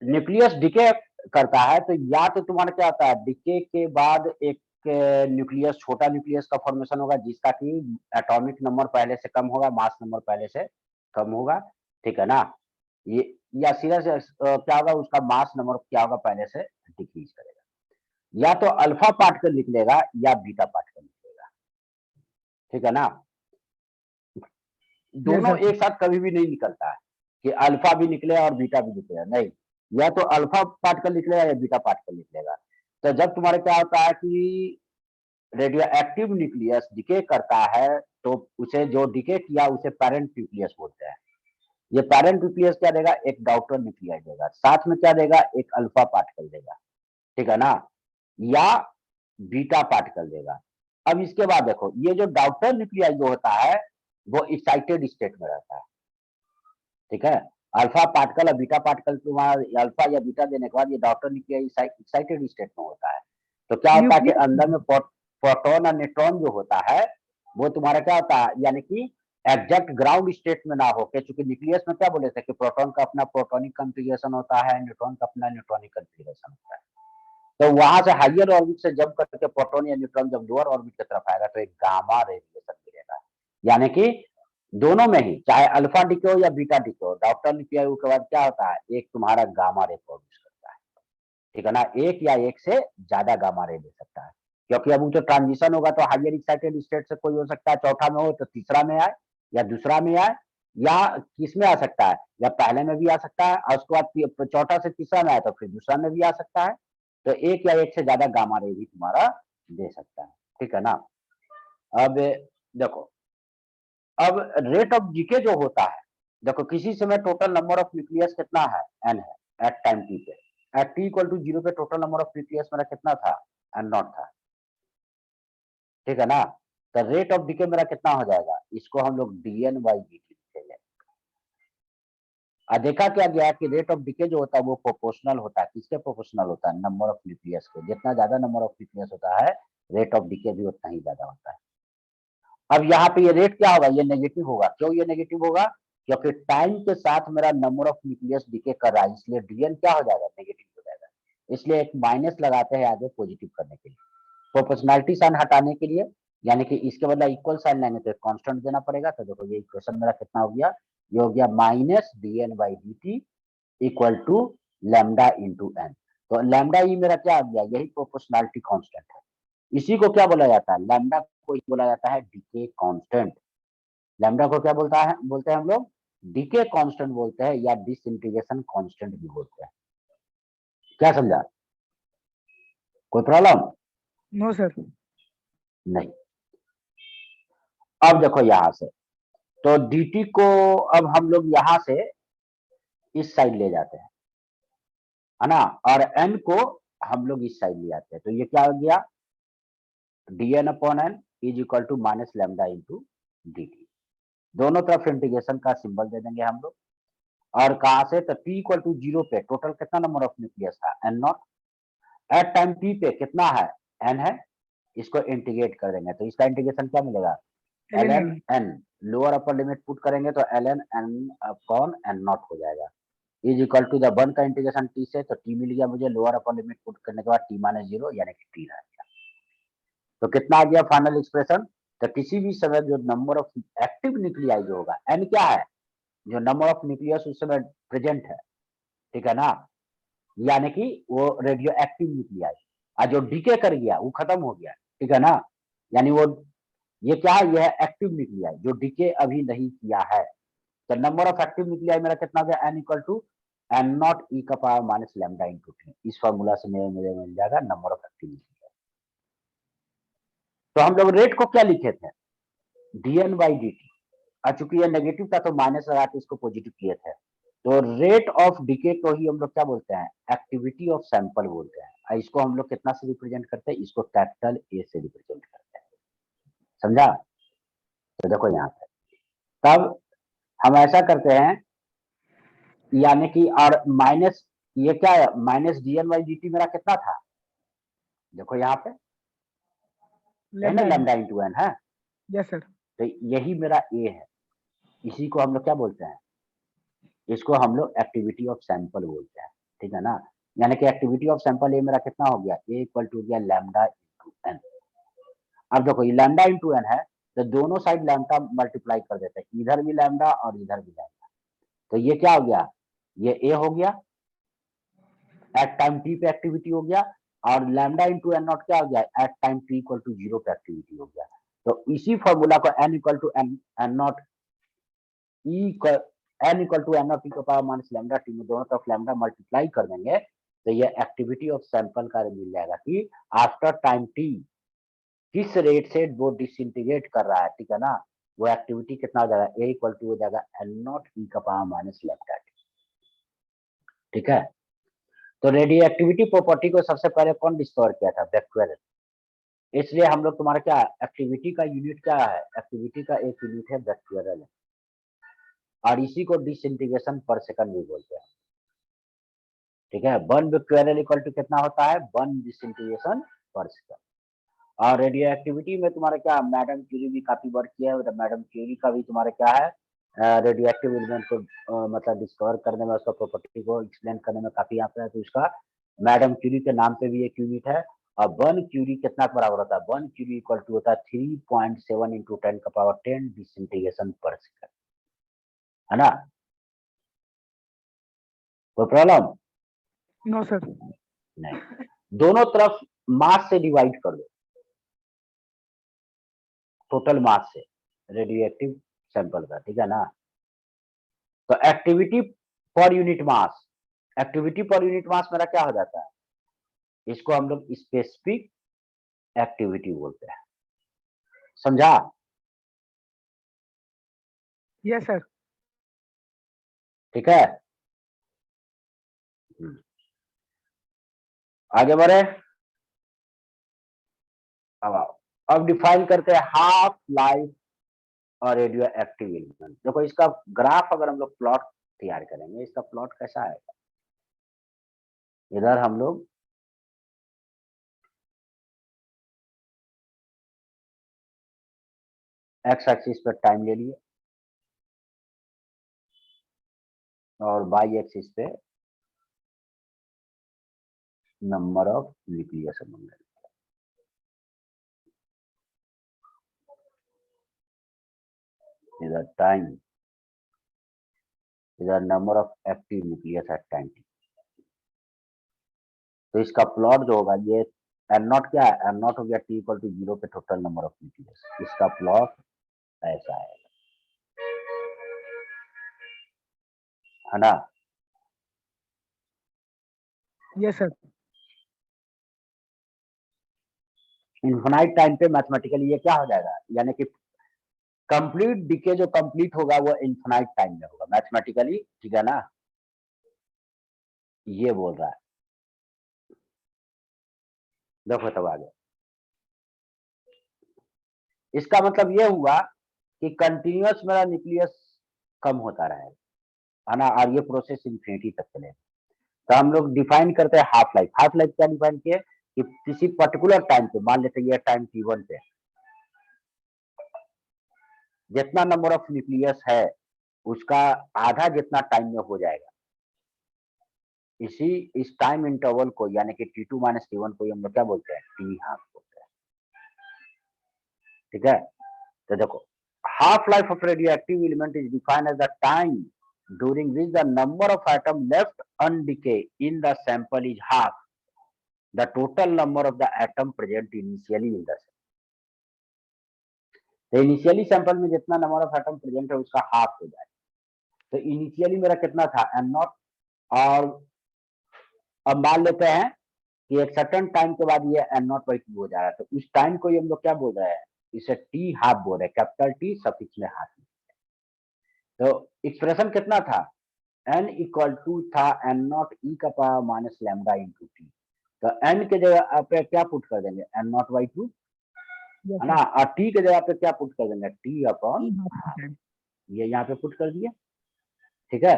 न्यूक्लियस डिके करता है तो या तो तुम्हारा क्या होता है, डिके के बाद एक न्यूक्लियस, छोटा न्यूक्लियस का फॉर्मेशन होगा जिसका कि एटॉमिक नंबर पहले से कम होगा, मास नंबर पहले से कम होगा, ठीक है ना। ये या सीधा से क्या होगा, उसका मास नंबर क्या होगा, पहले से डिक्रीज करेगा। या तो अल्फा पार्टिकल निकलेगा या बीटा पार्टिकल निकलेगा, ठीक है ना। यस दोनों सर। एक साथ कभी भी नहीं निकलता है कि अल्फा भी निकले और बीटा भी निकलेगा, नहीं। या तो अल्फा पार्टिकल निकलेगा या बीटा पार्टिकल निकलेगा। तो जब तुम्हारे क्या होता है कि रेडियो एक्टिव न्यूक्लियस डिके करता है, तो उसे जो डिके किया उसे पेरेंट न्यूक्लियस बोलते हैं। ये पेरेंट न्यूक्लियस क्या देगा, एक डॉटर न्यूक्लियस देगा, साथ में क्या देगा, एक अल्फा पार्टिकल देगा, ठीक है ना, या बीटा पार्टिकल देगा। अब इसके बाद देखो, ये जो डॉटर न्यूक्लियस जो होता है वो एक्साइटेड स्टेट में रहता है, ठीक है। अल्फा पार्टिकल और बीटा पार्टिकल तुम्हारा अल्फा या बीटा देने के बाद ये डॉटर न्यूक्लियस एक्साइटेड स्टेट में होता है। तो क्या होता है कि न्यूक्लियस। अंदर में प्रोटॉन और न्यूट्रॉन जो होता है वो तुम्हारा क्या होता है, यानी कि एग्जैक्ट ग्राउंड स्टेट में ना होकर, क्योंकि न्यूक्लियस में क्या बोले थे कि प्रोटॉन का अपना प्रोटोनिक कॉन्फ़िगरेशन होता है, न्यूट्रॉन का अपना न्यूट्रॉनिक कॉन्फ़िगरेशन होता है। तो वहां से हाइयर ऑर्बिट से जंप करके प्रोटॉन या न्यूट्रॉन जब लोअर ऑर्बिट की तरफ आएगा तो एक गामा रेडिएशन मिलेगा। यानी कि दोनों में ही, चाहे अल्फा डिके हो या बीटा डिके हो, डॉक्टर न्यूक्लियर के बाद क्या होता है, एक तुम्हारा गामा रे प्रोड्यूस करता है, ठीक है ना। एक या एक से ज्यादा गामा रे दे सकता है, क्योंकि अब वो तो ट्रांजिशन होगा तो हाइयर एक्साइटेड स्टेट से कोई हो सकता है चौथा में हो तो तीसरा में आए या दूसरा में आए, या किस में आ सकता है, या पहले में भी आ सकता है और उसके बाद चौथा से तीसरा में आया तो फिर दूसरा में भी आ सकता है। तो एक या एक से ज्यादा गामा रे भी तुम्हारा दे सकता है, ठीक है ना। अब देखो, अब रेट ऑफ डीके जो होता है, देखो किसी समय टोटल नंबर ऑफ न्यूक्लियस कितना है, एन है एट टाइम टी पे। एट टी इक्वल टू 0 पे टोटल नंबर ऑफ न्यूक्लियस मेरा कितना था, एन नॉट था, ठीक है ना। तो रेट ऑफ डीके मेरा कितना हो जाएगा, इसको हम लोग डीएन बाई डी टी लिखेंगे। और देखा क्या गया कि रेट ऑफ डीके जो होता है वो प्रोपोर्शनल होता है, किसके प्रोपोर्शनल होता है, नंबर ऑफ न्यूक्लियस के। जितना ज्यादा नंबर ऑफ न्यूक्लियस होता है रेट ऑफ डीके भी उतना ही ज्यादा होता है। अब यहाँ पे ये रेट क्या होगा, ये नेगेटिव होगा। क्यों ये नेगेटिव होगा, क्योंकि टाइम के साथ मेरा नंबर ऑफ न्यूक्लियस डीके कर रहा है, इसलिए डीएन क्या हो जाएगा, नेगेटिव हो जाएगा। इसलिए एक माइनस लगाते हैं आगे पॉजिटिव करने के लिए, प्रोपोर्शनलिटी साइन हटाने के लिए, यानी कि इसके बदला इक्वल साइन लेंगे तो कांस्टेंट देना पड़ेगा। तो देखो ये इक्वेशन मेरा कितना हो गया, ये हो गया minus d N by D T equal to lambda into n. तो लैम्डा ई मेरा क्या आ गया, यही प्रोपोर्शनलिटी कांस्टेंट है। इसी को क्या बोला जाता है, लैम्डा को बोला जाता है डीके कांस्टेंट। लैम्डा को क्या बोलते हैं हम लोग, डीके कांस्टेंट बोलते हैं, या डिसइंटीग्रेशन कांस्टेंट भी बोलते हैं। क्या समझा, कोई प्रॉब्लम? No sir. नहीं। अब देखो यहां से, तो dt को अब हम लोग यहां से इस साइड ले जाते हैं, है ना, और n को हम लोग इस साइड ले जाते हैं। तो ये क्या हो गया, dn upon n is equal to minus lambda into dt। दोनों तरफ इंटीग्रेशन का सिंबल दे देंगे हम लोग। और कहां से, तो t इक्वल टू 0 पे टोटल कितना नंबर ऑफ न्यूक्लियस था, n naught. At time t पे कितना है, n है, इसको इंटीग्रेट कर देंगे तो इसका इंटीग्रेशन क्या मिलेगा, ln ln n। Lower upper limit put करेंगे तो ln n upon n naught हो जाएगा, is equal to the one का इंटीग्रेशन टी से, तो टी मिल गया मुझे, लोअर अपर लिमिट पुट करने के बाद टी माइनस 0 यानी कि टी रह गया। तो कितना आ गया फाइनल एक्सप्रेशन, तो किसी भी समय जो नंबर ऑफ एक्टिव न्यूक्लियाई जो होगा, एन क्या है, जो नंबर ऑफ न्यूक्लियस उस समय प्रेजेंट है, ठीक है ना, यानी कि वो रेडियो एक्टिव न्यूक्लियाई। और जो डीके कर गया वो खत्म हो गया, ठीक है ना, यानी वो ये क्या है, यह एक्टिव न्यूक्लियाई जो डीके अभी नहीं किया है। तो नंबर ऑफ एक्टिव न्यूक्लियाई मेरा कितना गया, N equal to N naught e का power minus lambda into t. इस फॉर्मूला से मुझे मिल जाएगा नंबर ऑफ एक्टिव न्यूक्लियाई। तो हम लोग रेट को क्या लिखे थे, डीएन बाई डी टी, और चूंकि ये नेगेटिव था तो माइनस लगा के इसको पॉजिटिव किए थे। तो रेट ऑफ डीके को ही हम लोग क्या बोलते हैं, एक्टिविटी ऑफ सैंपल बोलते हैं। और इसको हम लोग कितना से रिप्रेजेंट करते हैं, इसको कैपिटल ए से रिप्रेजेंट करते हैं, समझा। तो देखो यहाँ पे, तब हम ऐसा करते हैं, यानी कि और माइनस, ये क्या है, minus d N by D t मेरा कितना था, देखो यहाँ पे है ना, lambda n। Lambda into N है। Yes sir. तो यही मेरा ए है, इसी को हम लोग क्या बोलते हैं, इसको हम लोग एक्टिविटी ऑफ सैंपल बोलते हैं, ठीक है ना। यानी कि एक्टिविटी ऑफ सैंपल ए मेरा कितना हो गया, ए इक्वल टू गया लैम्डा इंटू एन। अब देखो ये लैम्डा इंटू एन है, तो दोनों साइड लैम्डा मल्टीप्लाई कर देते हैं, इधर भी लैम्डा और इधर भी लैम्डा। तो ये क्या हो गया, ये ए हो गया, एट टाइम टी पे एक्टिविटी हो गया, और लैम्डा इंटू एन नॉट क्या हो गया, at time t equal to 0 पे एक्टिविटी हो गया। तो इसी फॉर्मूला को N equal to N N naught e N equal to N naught e का पावर माइनस लैम्डा टी में दोनों तरफ लैम्डा मल्टीप्लाई कर देंगे, तो ये एक्टिविटी ऑफ सैंपल का मिल जाएगा कि आफ्टर टाइम टी किस रेट से वो डिसइंटीग्रेट कर रहा है, ठीक है ना। वो एक्टिविटी कितना हो जाएगा, ए इक्वल टू हो जाएगा एन नॉट ई का पावर माइनस लैम्डा टी, ठीक है। तो रेडियो एक्टिविटी प्रॉपर्टी को सबसे पहले कौन डिस्कवर किया था, बैक्वेल। इसलिए हम लोग तुम्हारा क्या, एक्टिविटी का यूनिट क्या है, एक्टिविटी का एक यूनिट है बैक्वेल, और इसी को डिसइंटीग्रेशन पर सेकंड भी बोलते हैं, ठीक है। वन बैक्वेल इक्वल टू कितना होता है, वन डिसइंटीग्रेशन पर सेकंड। और रेडियो एक्टिविटी में तुम्हारा क्या, मैडम क्यूरी भी काफी वर्क किया है, मैडम क्यूरी का भी तुम्हारा क्या है, रेडियो एक्टिव एलिमेंट को मतलब डिस्कवर करने में, उसका प्रॉपर्टी को एक्सप्लेन करने में काफी आता है। तो उसका मैडम क्यूरी के नाम पे भी एक यूनिट है। और वन क्यूरी कितना बराबर होता है, वन क्यूरी इक्वल टू होता है 3.7 इंटू 10 का पावर 10 डिसइंटीग्रेशन पर सेकंड, है ना, कोई प्रॉब्लम नो सर। नहीं। दोनों तरफ मास से डिवाइड कर दो, टोटल मास से रेडियो एक्टिव सैंपल का, ठीक है ना। तो activity per unit mass, activity per unit mass मेरा क्या हो जाता है, इसको हम लोग स्पेसिफिक एक्टिविटी बोलते हैं। समझा? Yes sir. ठीक है, आगे बढ़े। अब आओ, अब डिफाइन करते हैं हाफ लाइफ और रेडियो एक्टिव एलिमेंट। देखो इसका ग्राफ अगर हम लोग प्लॉट तैयार करेंगे, इसका प्लॉट कैसा आएगा, इधर हम लोग एक्स एक्सिस पे टाइम ले लिए और वाई एक्सिस पे नंबर ऑफ न्यूक्लियस अमोंग, इधर टाइम, इधर number of active nucleus eight time T. तो इसका प्लॉट जो होगा, ये एन नॉट क्या है, एन नॉट हो गया टी इक्वल टू 0 पे टोटल नंबर ऑफ न्यूक्लियस, इसका प्लॉट ऐसा है ना। Yes sir. इन्फिनाइट टाइम पे मैथमेटिकली ये क्या हो जाएगा, यानी कि कंप्लीट डीके जो कंप्लीट होगा वो इन्फिनाइट टाइम में होगा मैथमेटिकली, ठीक है ना, ये बोल रहा है। देखो तब आगे, इसका मतलब ये हुआ कि कंटिन्यूअस मेरा न्यूक्लियस कम होता रहेगा, है ना, और ये प्रोसेस इन्फिनिटी तक चलेगा। तो हम लोग डिफाइन करते हैं हाफ लाइफ। हाफ लाइफ क्या डिफाइन किए कि किसी पर्टिकुलर टाइम पे, मान लेते हैं ये टाइम T1 पे जितना नंबर ऑफ न्यूक्लियस है उसका आधा जितना टाइम में हो जाएगा, इस टाइम इंटरवल को यानी कि T2 माइनस T1 को हम लोग क्या बोलते हैं, टी हाफ बोलते हैं। ठीक है, तो देखो half life of radioactive element is defined as the time during which the number of atoms left undecayed in the sample is half the total number of the atom present initially in the sample। तो इनिशियली सैंपल में जितना नंबर ऑफ एटम प्रेजेंट है उसका हाफ हो जाए। तो इनिशियली मेरा कितना था, एन नॉट, और अब मान लेते हैं कि एक सर्टेन टाइम के बाद ये एन नॉट बाई 2 हो जा रहा है, तो उस टाइम को हम लोग क्या बोल रहे हैं, इसे टी हाफ बोल रहे हैं, कैपिटल टी सफिक्स में हाफ। तो एक्सप्रेशन कितना था, n इक्वल टू था एन नॉट ई का power minus lambda into T. तो n के जगह पे क्या पुट कर देंगे, एन नॉट बाई 2, है ना, और t के जगह पे क्या पुट कर देंगे, टी अपॉन हाफ, ये यहाँ पे पुट कर दिया। ठीक है,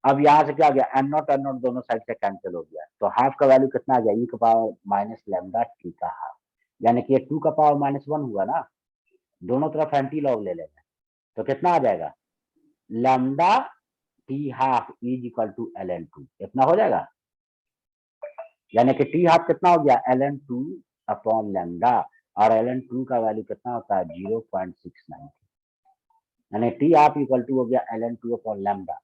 अब यहाँ से क्या गया, एन नॉट दोनों साइड से कैंसिल हो गया, तो हाफ का वैल्यू कितना आ गया, ई का पावर माइनस लैम्डा टी का हाफ, यानी कि ये 2 का पावर माइनस 1 हुआ ना, दोनों तरफ एंटी लॉग ले लेंगे तो कितना आ जाएगा, lambda t half is equal to ln2, इतना हो जाएगा, यानी कि टी हाफ कितना हो गया, ln2 अपॉन लैम्डा, और ln2 का वैल्यू कितना होता है 0.69, यानी टी हाफ इक्वल टू हो गया ln2 अपॉन लैम्डा,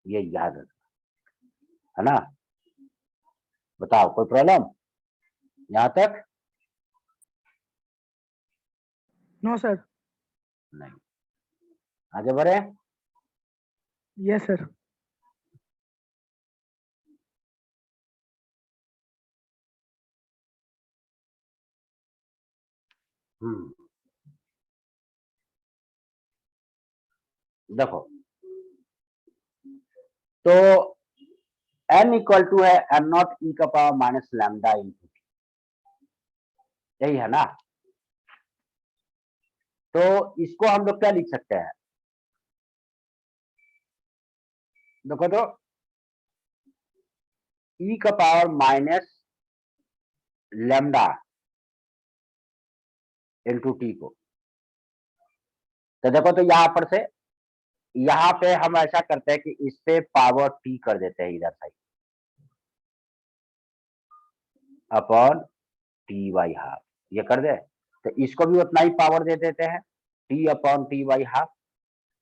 ये याद रखना, है ना। बताओ कोई प्रॉब्लम यहाँ तक? No sir. नहीं, आगे बढ़े। Yes sir. देखो तो n इक्वल टू है एन नॉट ई का power minus lambda into t, यही है ना। तो इसको हम लोग क्या लिख सकते हैं, देखो तो ई का power minus lambda into T को, तो देखो तो यहां पर से यहाँ पे हम ऐसा करते हैं कि इस पे पावर टी कर देते हैं इधर side upon T by half, ये कर दे, तो इसको भी उतना ही पावर दे देते हैं T upon T by half.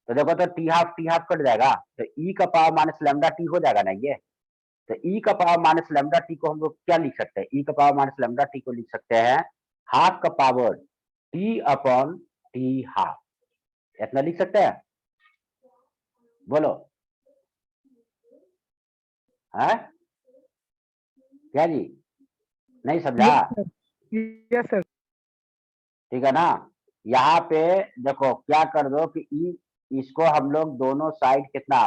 तो देखो तो टी हाफ कट जाएगा, तो ई का पावर माइनस लैम्डा टी हो जाएगा ना ये। तो ई का पावर माइनस लैम्डा टी को हम लोग क्या लिख सकते हैं, ई का पावर माइनस लैम्डा टी को लिख सकते हैं हाफ का power T upon T half, इतना लिख सकते हैं, बोलो। है क्या जी? नहीं समझा? Yes sir. ठीक है ना। यहाँ पे देखो क्या कर दो कि इसको हम लोग दोनों साइड कितना,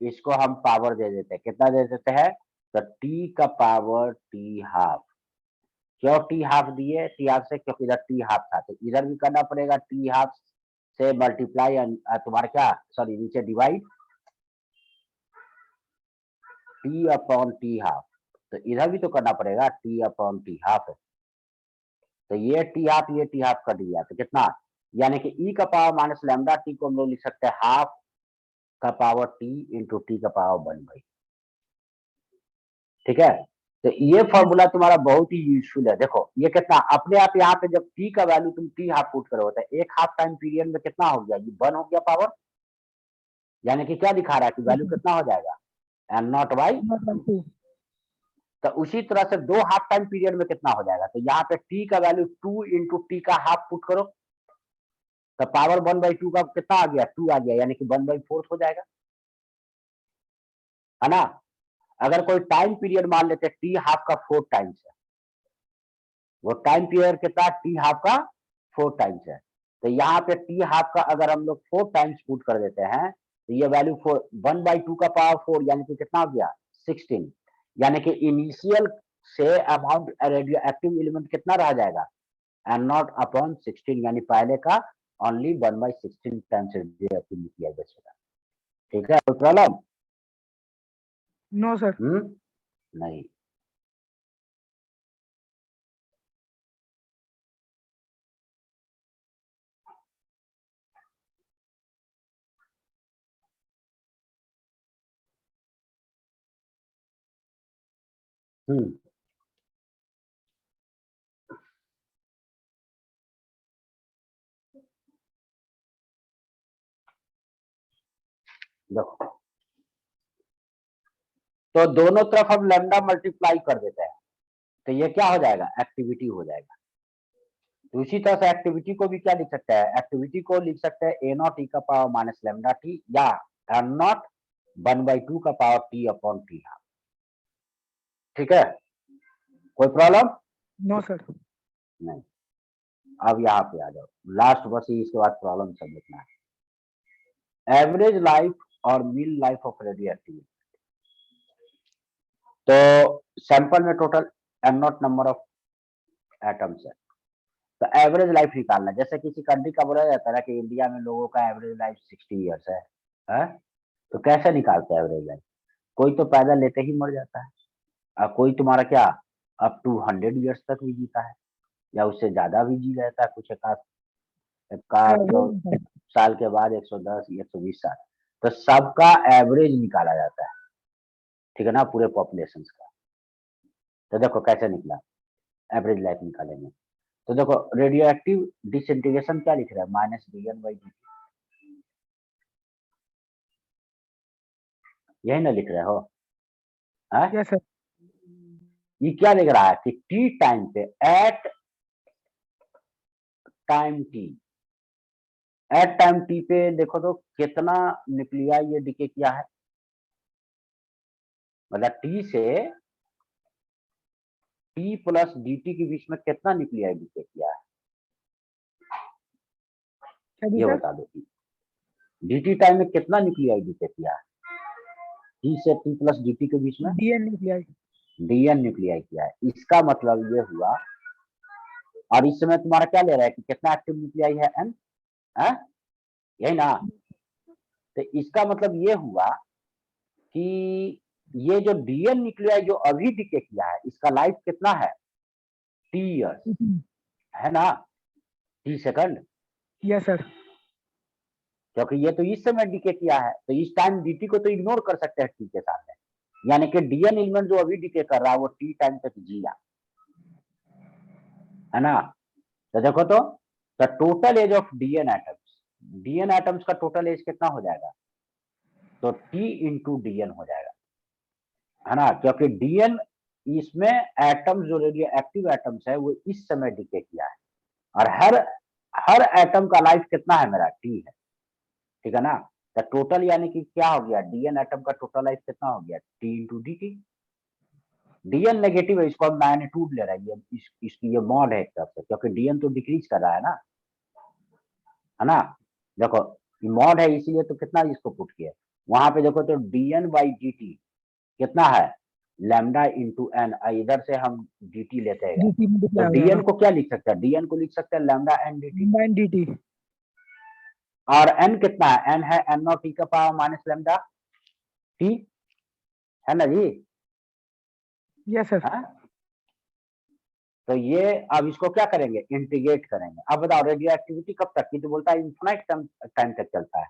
इसको हम पावर दे देते हैं, कितना दे देते हैं? तो टी का पावर टी हाफ। क्यों टी हाफ दिए? टी हाफ से क्योंकि इधर टी हाफ था, तो इधर भी करना पड़ेगा टी हाफ से मल्टीप्लाई, तुम्हारा क्या, सॉरी नीचे divide T upon T half, तो इधर भी तो करना पड़ेगा टी अपॉन टी हाफ। तो ये टी हाफ ये टी हाफ कर दिया, तो कितना, यानी कि ई का पावर माइनस लैम्डा टी को हम लोग लिख सकते हैं हाफ का पावर टी इंटू टी का पावर 1/। ठीक है, तो ये फॉर्मूला तुम्हारा बहुत ही यूजफुल है। देखो ये कितना अपने आप, यहाँ पे जब टी का वैल्यू तुम टी हाफ पुट करो, तो एक हाफ टाइम पीरियड में कितना हो गया, ये 1 हो गया पावर, यानी कि क्या दिखा रहा है कि वैल्यू कितना हो जाएगा, एन नॉट बाई। तो उसी तरह से 2 हाफ टाइम पीरियड में कितना हो जाएगा, तो यहाँ पे टी का वैल्यू 2 इंटू टी का हाफ पुट करो, तो पावर 1/2 का कितना आ गया, 2 आ गया, यानी कि 1/4 हो जाएगा, है ना। अगर कोई टाइम पीरियड मान लेते टी हाफ का 4 टाइम्स है, वो टाइम पीरियड कितना, टी हाफ का 4 टाइम्स है, तो यहाँ पे टी हाफ का अगर हम लोग 4 टाइम्स पुट कर देते हैं, तो ये वैल्यू 1/2 का पावर 4, यानी कि कितना हो गया 16, यानी कि इनिशियल से अमाउंट रेडियो एक्टिव एलिमेंट कितना रह जाएगा, एन नॉट अपॉन 16, यानी पहले का only 1/16 times radio active nuclei बचेगा। ठीक है, कोई प्रॉब्लम? No sir. नहीं। हम्म देखो, तो दोनों तरफ हम लैम्डा मल्टीप्लाई कर देते हैं, तो ये क्या हो जाएगा, एक्टिविटी हो जाएगा। तो इसी तरह से एक्टिविटी को भी क्या लिख सकते हैं, एक्टिविटी को लिख सकते हैं ए नॉट ई का पावर माइनस लैम्डा टी, या एन नॉट 1/2 का power T upon T half. ठीक है, कोई प्रॉब्लम? No sir. नहीं। अब यहाँ पे आ जाओ, लास्ट बस ही, इसके बाद प्रॉब्लम सब लिखना है। एवरेज लाइफ और mean life of radioactivity. तो सैंपल में total N naught number of atoms है, तो एवरेज लाइफ निकालना, जैसे किसी कंट्री का बोला जाता है कि इंडिया में लोगों का एवरेज लाइफ 60 ईयर्स है? तो कैसे निकालते हैं एवरेज लाइफ? कोई तो पैदा लेते ही मर जाता है, और कोई तुम्हारा क्या अप टू 100 ईयर्स तक भी जीता है, या उससे ज्यादा भी जी रहता है, कुछ एकाध तो साल के बाद 110 120 साल, तो सबका एवरेज निकाला जाता है, ठीक है ना, पूरे पॉपुलेशन का। तो देखो कैसे निकला एवरेज लाइफ निकालेंगे, तो देखो रेडियो एक्टिव डिसइंटीग्रेशन क्या लिख रहा है, -dN/dt, यही ना लिख रहे हो? Yes sir. ये क्या लिख रहा है कि टी टाइम पे, at time T, at time T पे देखो तो कितना न्यूक्लियाई ये डीके किया है, मतलब टी से टी प्लस dt के बीच में कितना न्यूक्लियाई डीके किया है, ये सर बता दो। dt टाइम में कितना न्यूक्लियाई डीके किया है, टी से टी प्लस dt के बीच में डीएन न्यूक्लियाई। dn न्यूक्लियाई किया है। इसका मतलब ये हुआ, और इस समय तुम्हारा क्या ले रहा है कि कितना एक्टिव न्यूक्लियाई है, n है, यही ना। तो इसका मतलब ये हुआ कि ये जो डीएन न्यूक्लियाई जो अभी डीके किया है, इसका लाइफ कितना है, टी ईयर्स, है ना, टी सेकंड, यस सर। क्योंकि ये तो इस समय डीके किया है, तो इस टाइम dt को तो इग्नोर कर सकते हैं टी के सामने, यानी कि डीएन एलिमेंट जो अभी डीके कर रहा है वो टी टाइम तक जिया, है ना। तो देखो तो total age of DN atoms का टोटल एज कितना हो जाएगा, तो टी इंटू डीएन हो जाएगा, है ना, क्योंकि डीएन इसमें एटम्स जो रेडियो एक्टिव एटम्स है वो इस समय डीके किया है, और हर एटम का लाइफ कितना है मेरा, टी है, ठीक है ना। तो टोटल यानी कि क्या हो गया, डीएन एटम का टोटल लाइफ कितना हो गया, T into D T. DN negative है, इसको मैग्नीट्यूड ले रहा है, इसकी ये मॉड है एक तरफ से, क्योंकि डीएन तो डिक्रीज कर रहा है ना। देखो मॉड है इसीलिए तो कितना इसको पुट किया, वहां पे देखो तो डीएन बाई डी टी कितना है, लैम्डा इंटू एन, इधर से हम डी टी लेते हैं, dt तो मल्टीप्लाई हो डीएन जाएगा को क्या लिख सकते हैं, डीएन को लिख सकते हैं lambda N D T, 9 dt। और एन कितना है, एन है एन नॉट टी का पावर माइनस लैम्डा टी, है ना जी। Yes sir. हाँ? तो ये अब इसको क्या करेंगे, इंटीग्रेट करेंगे। अब बताओ रेडियो एक्टिविटी कब तक की, तो बोलता है इन्फिनाइट टाइम तक चलता है।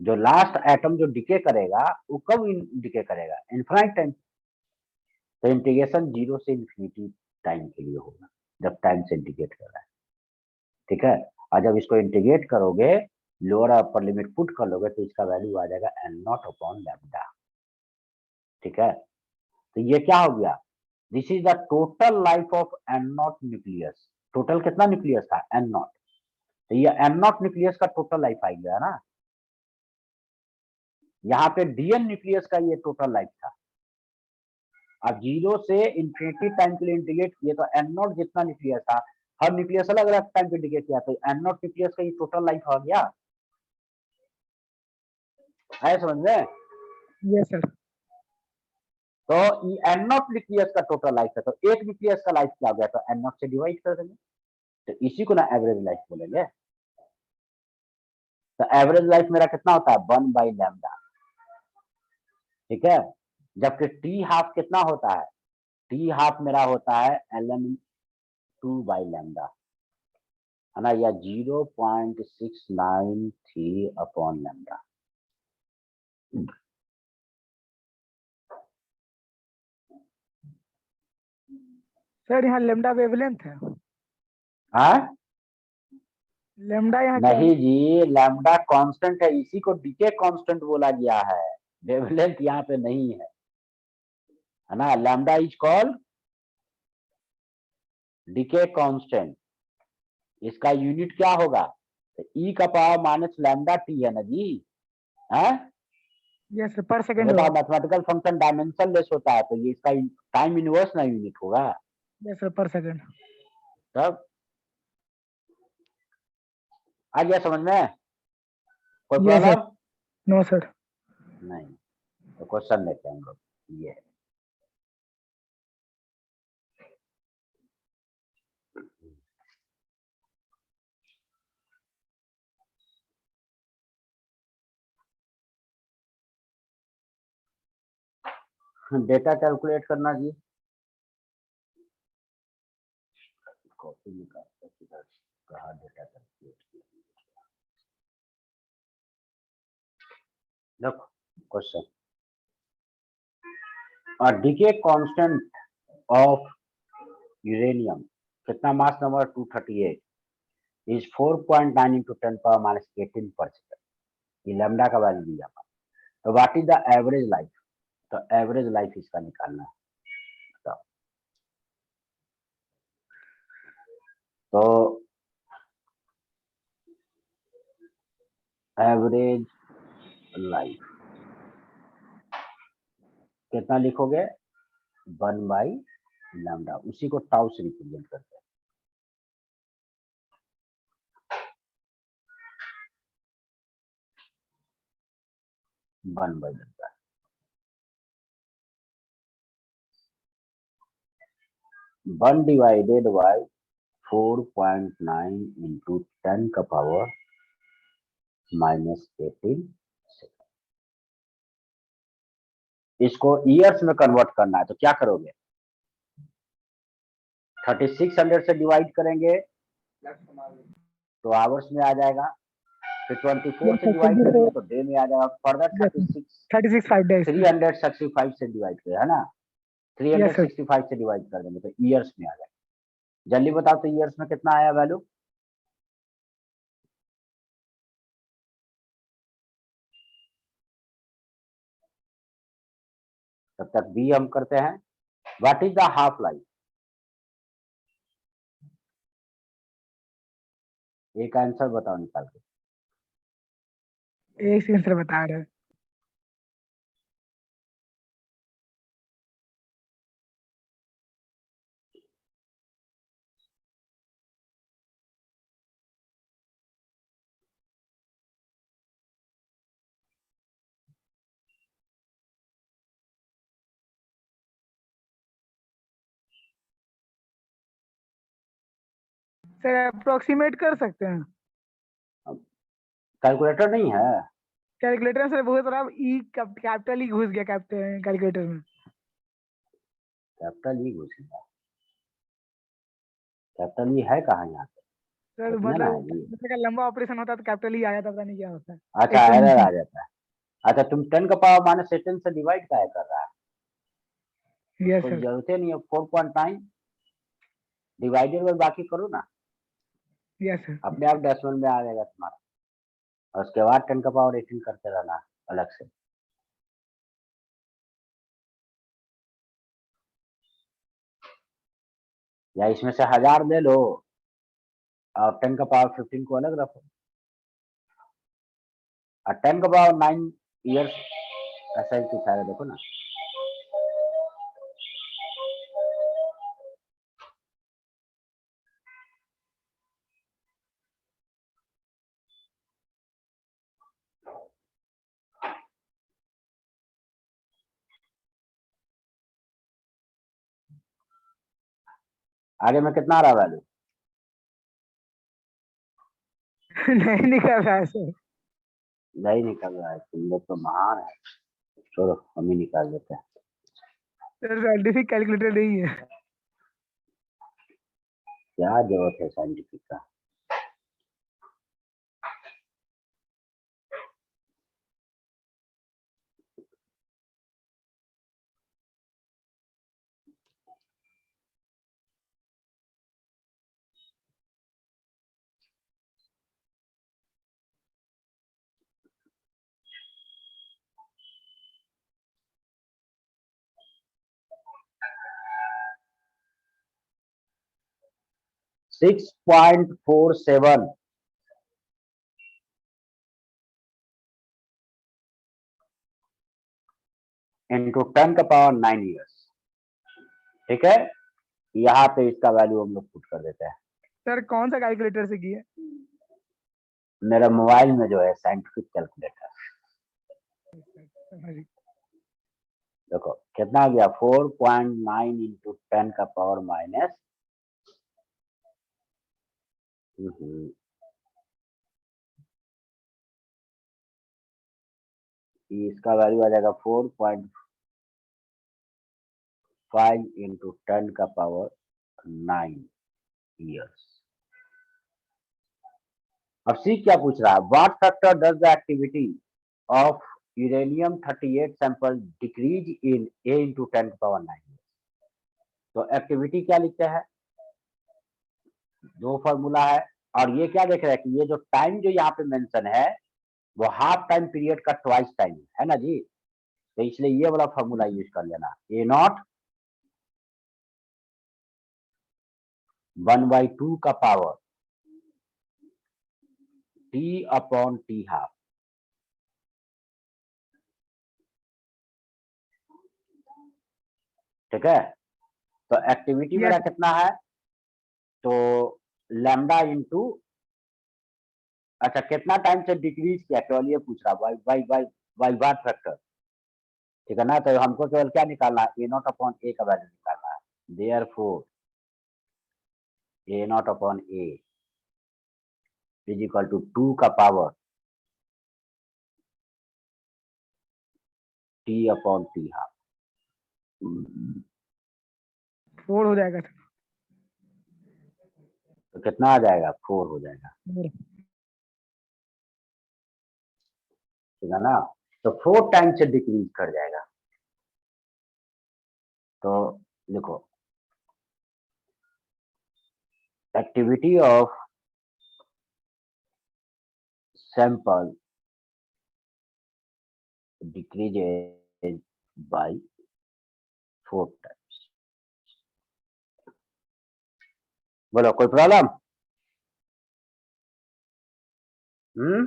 जो लास्ट एटम जो डिके करेगा वो कब डिके करेगा, इन्फिनाइट टाइम। तो इंटीग्रेशन 0 से इंफिनिटी टाइम के लिए होगा, जब टाइम से इंटीग्रेट कर रहा है, ठीक है। और जब इसको इंटीग्रेट करोगे, लोअर अपर लिमिट पुट कर लोगे, तो इसका वैल्यू आ जाएगा एन नॉट अपॉन लैम्डा, ठीक है। तो ये क्या हो गया, this is the total life of N naught nucleus. Total कितना न्यूक्लियस था, एन नॉट, तो ये एन नॉट न्यूक्लियस का टोटल लाइफ आ गया ना। यहाँ पे डीएन न्यूक्लियस का ये टोटल लाइफ था। अब 0 से इंफिनिटी टाइम के लिए इंटीग्रेट किए, तो एन नॉट जितना न्यूक्लियस था, हर न्यूक्लियस अलग अलग टाइम पे इंटीग्रेट किया, तो एन नॉट न्यूक्लियस का ये टोटल लाइफ आ गया, है समझ में। Yes sir. तो एन नॉट न्यूक्लियस का टोटल लाइफ है, तो एक न्यूक्लियस का लाइफ क्या हो गया, तो एन नॉट से डिवाइड कर देंगे, तो इसी को ना एवरेज लाइफ बोलेंगे। तो एवरेज लाइफ मेरा कितना होता है, 1/λ, ठीक है। जबकि टी हाफ कितना होता है, टी हाफ मेरा होता है ln 2/λ, है ना, या 0.693 अपॉन लैम्डा। सर यहाँ लेमडा वेवलेंथ है, हाँ लेमडा यहाँ क्या है? नहीं जी, लैम्डा कांस्टेंट है, इसी को डीके कांस्टेंट बोला गया है, वेवलेंथ यहाँ पे नहीं है ना। Lambda is called decay constant, इसका यूनिट क्या होगा, तो ई का पावर माइनस लैम्डा टी है ना जी, है। यस सर, पर तो सेकंड बताओ होगा। मैथमेटिकल फंक्शन डायमेंशन लेस होता है, तो ये इसका टाइम इनवर्स ना यूनिट होगा। Yes sir, per second. तब आ गया समझ में, कोई yes sir. Problem no sir. नहीं। तो क्वेश्चन लेते हैं हम लोग, ये डेटा कैलकुलेट करना जी, कॉपी निकाल कहा डेटा कैलकुलेट किया, देखो क्वेश्चन, और डीके कांस्टेंट ऑफ यूरेनियम कितना, मास नंबर 238 इज 4.9 इंटू 10⁻18 ये लैम्डा का वैल्यू दिया। तो what is the average life, तो एवरेज लाइफ इसका निकालना है। तो एवरेज लाइफ कितना लिखोगे, 1/λ, उसी को टाउ से रिप्रेजेंट करते हैं। 1/λ 1 डिवाइडेड बाय 4.9 इंटू 10 का पावर -18। इसको ईयर्स में कन्वर्ट करना है, तो क्या करोगे, 3600 से डिवाइड करेंगे तो आवर्स में आ जाएगा, फिर 24 से डिवाइड करेंगे तो डे में आ जाएगा, फर्दर 36 5 days। 365 से डिवाइड करें, है ना, यस सर। 365 से डिवाइड कर देंगे तो ईयर्स में आ जाएगा। जल्दी बताओ तो ईयर्स में कितना आया वैल्यू, तब तक बी हम करते हैं। What is the half life, एक आंसर बताओ निकाल के। एक सेकंड सर बता रहे हैं। सर अप्रोक्सीमेट कर सकते हैं। कैलकुलेटर नहीं है? कैलकुलेटर सर बहुत बड़ा ई कैपिटल ई घुस गया कैलकुलेटर में। कैपिटल ई घुस गया? कैपिटल ई है कहाँ यहाँ पे? सर इतना ना है मतलब जी। जैसे का लंबा ऑपरेशन होता है तो कैपिटल ई आया था, पता नहीं क्या होता है। अच्छा, एक तो एरर नीचे। आ जाता है। अच्छा, तुम 10 का पावर माइनस 18 से डिवाइड क्या कर रहा है? यस कोई सर। जरूरत ही नहीं है। 4.9 डिवाइडेड बाय बाकी करो ना, यस सर। अपने आप डेसिमल में आ जाएगा तुम्हारा। और उसके बाद 10 का पावर 18 करते रहना अलग से। या इसमें से 1000 ले लो और 10 का पावर 15 को अलग रखो। और 10 का पावर 9 ईयर्स ऐसा ही कुछ है, देखो ना। आगे में कितना आ रहा वैल्यू? नहीं निकल रहा है सर। नहीं निकल रहा है? तुम लोग तो महान है। चलो हम ही निकाल देते हैं। सर साइंटिफिक कैलकुलेटर नहीं है। क्या जरूरत है साइंटिफिक का? सिक्स 6.47 इंटू 10 का पावर 9 ईयर्स। ठीक है, यहाँ पे इसका वैल्यू हम लोग पुट कर देते हैं। सर कौन सा कैलकुलेटर से किया? मेरा मोबाइल में जो है साइंटिफिक कैलकुलेटर। समझ गए। देखो कितना आ गया, 4.9 इंटू 10 का पावर माइनस, इसका वैल्यू आ जाएगा 4.5 इंटू 10 का पावर 9 ईयर्स। अब सी क्या पूछ रहा है, what factor does the activity of uranium 38 sample decrease in A into 10 power 9? तो एक्टिविटी क्या लिखते हैं, दो फॉर्मूला है। और ये क्या देख रहे हैं कि ये जो टाइम जो यहाँ पे मेंशन है वो हाफ टाइम पीरियड का ट्वाइस टाइम है ना जी। तो इसलिए ये वाला फॉर्मूला यूज कर लेना, ए नॉट 1/2 का power T upon T half. ठीक है, तो एक्टिविटी यस मेरा कितना है, तो लैम्डा इंटू, अच्छा कितना टाइम से डिक्रीज किया केवल ये पूछ रहा, वाई वाई वाई वाई वाट फैक्टर। ठीक है ना, तो हमको केवल क्या निकालना है, ए नॉट अपॉन ए का वैल्यू निकालना है। Therefore A not upon A is equal to 2 का power T upon T half. 4 हो जाएगा सर। तो कितना आ जाएगा, 4 हो जाएगा। ठीक है ना, तो 4 टाइम से डिक्रीज कर जाएगा। तो लिखो, activity of sample decreases bye 4 times. बोलो कोई प्रॉब्लम? हम्म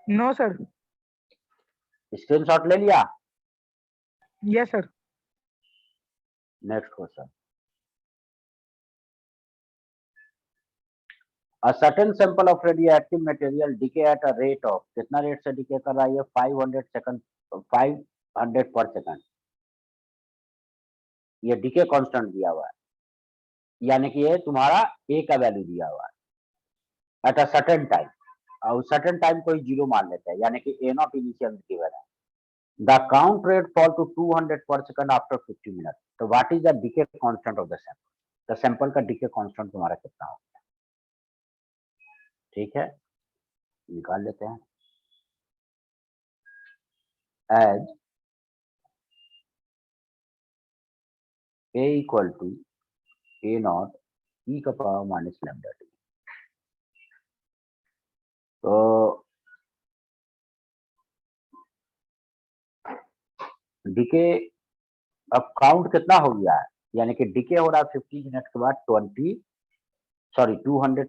नो सर। स्क्रीनशॉट ले लिया? Yes sir. Next question. A certain sample of radioactive material decay at a rate of, कितना रेट से डिके कर रहा है? 500 पर सेकंड। ये डिके कांस्टेंट दिया हुआ है, यानी कि ये तुम्हारा ए का वैल्यू दिया हुआ है एट अ सर्टेन टाइम, और सर्टेन टाइम कोई जीरो मान लेते हैं, यानी कि ए नॉट इनिशियल गिवन है। The count rate fall to 200 per second after 50 minute. तो what is the decay constant of the sample? The sample का डिके कांस्टेंट तुम्हारा कितना होगा? ठीक है, निकाल लेते हैं। As A equal to A naught e का पावर माइनस लैम्डा टी। तो डिके अब काउंट कितना हो गया है, यानी कि डिके हो रहा है 50 मिनट के बाद 200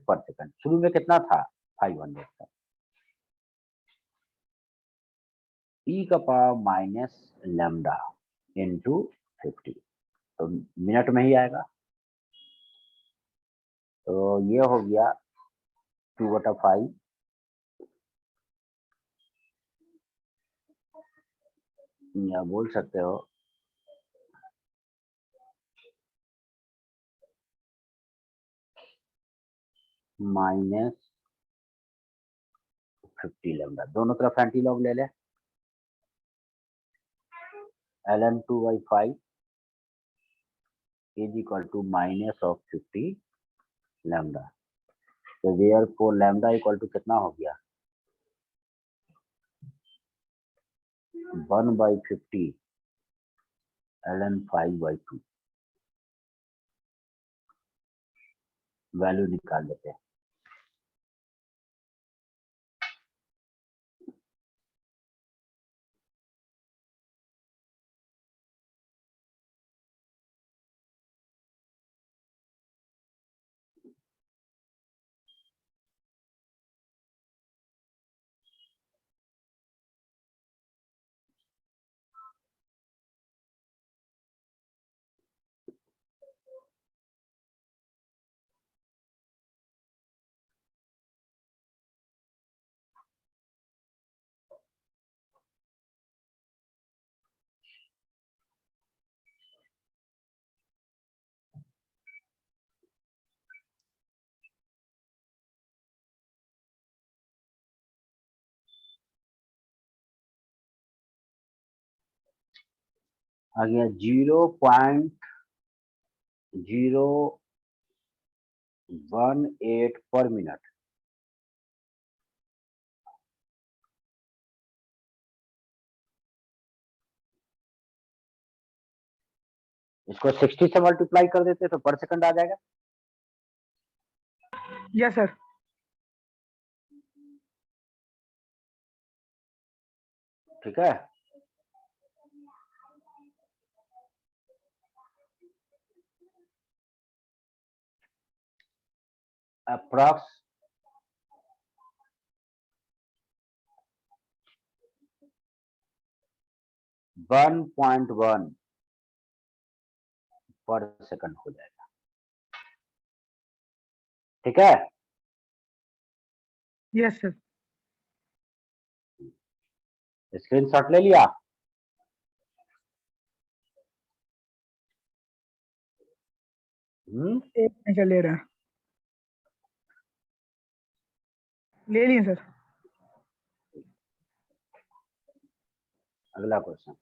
पर सेकंड। शुरू में कितना था? 500 था। ई का पावर माइनस लैम्डा इंटू 50, तो मिनट में ही आएगा। तो ये हो गया 2/5 या बोल सकते हो माइनस 50 लैम्डा। दोनों तरफ एंटी लॉग ले ले। ln 2/5 is equal to minus of 50 lambda. तो देयरफॉर लैम्डा इक्वल टू कितना हो गया? 1/50 ln 5/2। वैल्यू निकाल लेते हैं। आ गया 0.018 पर मिनट। इसको 60 से मल्टीप्लाई कर देते तो पर सेकंड आ जाएगा। Yes sir. ठीक है, अप्रॉक्स 1.1 पर सेकंड हो जाएगा। ठीक है, यस सर। स्क्रीनशॉट ले लिया? एक मिनट ले रहा। ले लिए सर। अगला क्वेश्चन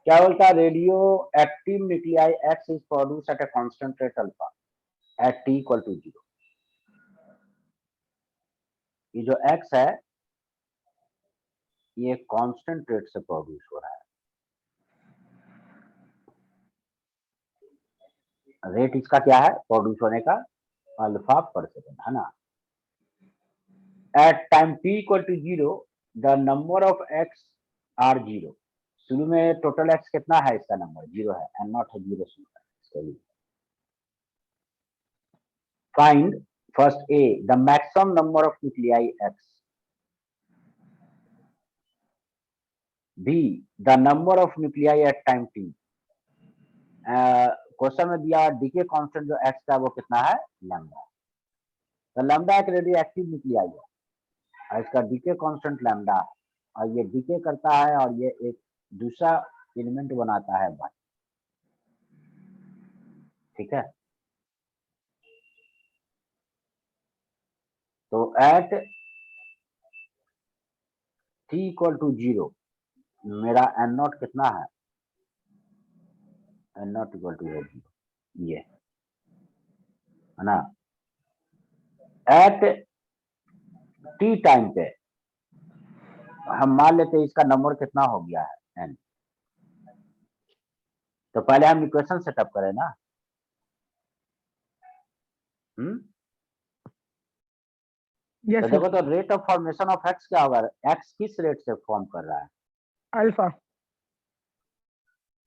क्या बोलता है? Radioactive nuclei X is produce at a constant rate alpha at T equal to 0। ये जो एक्स है ये कांस्टेंट रेट से प्रोड्यूस हो रहा है। रेट इसका क्या है प्रोड्यूस होने का? अल्फा पर सेकंड, है ना। At time t equal to 0 the number of X are 0। शुरू में टोटल एक्स कितना है? इसका नंबर 0 है, एंड नॉट है 0 शुरू है। Find first A the maximum number of nuclei X. B the number of nuclei at time T. Question में दिया डीके कांस्टेंट जो एक्स का वो कितना है, लैम्डा। तो लैम्डा एक रेडियो एक्टिव न्यूक्लियाई है और इसका डीके कांस्टेंट लैम्डा है और ये डीके करता है और ये एक दूसरा एलिमेंट बनाता है बाई। ठीक है, तो एट t इक्वल टू 0 मेरा एन नॉट कितना है, एन नॉट इक्वल टू 0, ये है ना। एट टी टाइम पे हम मान लेते हैं इसका नंबर कितना हो गया है एन। तो पहले हम इक्वेशन सेटअप करें ना। यस तो सर। देखो तो rate of formation of x क्या होगा, एक्स किस रेट से फॉर्म कर रहा है, अल्फा।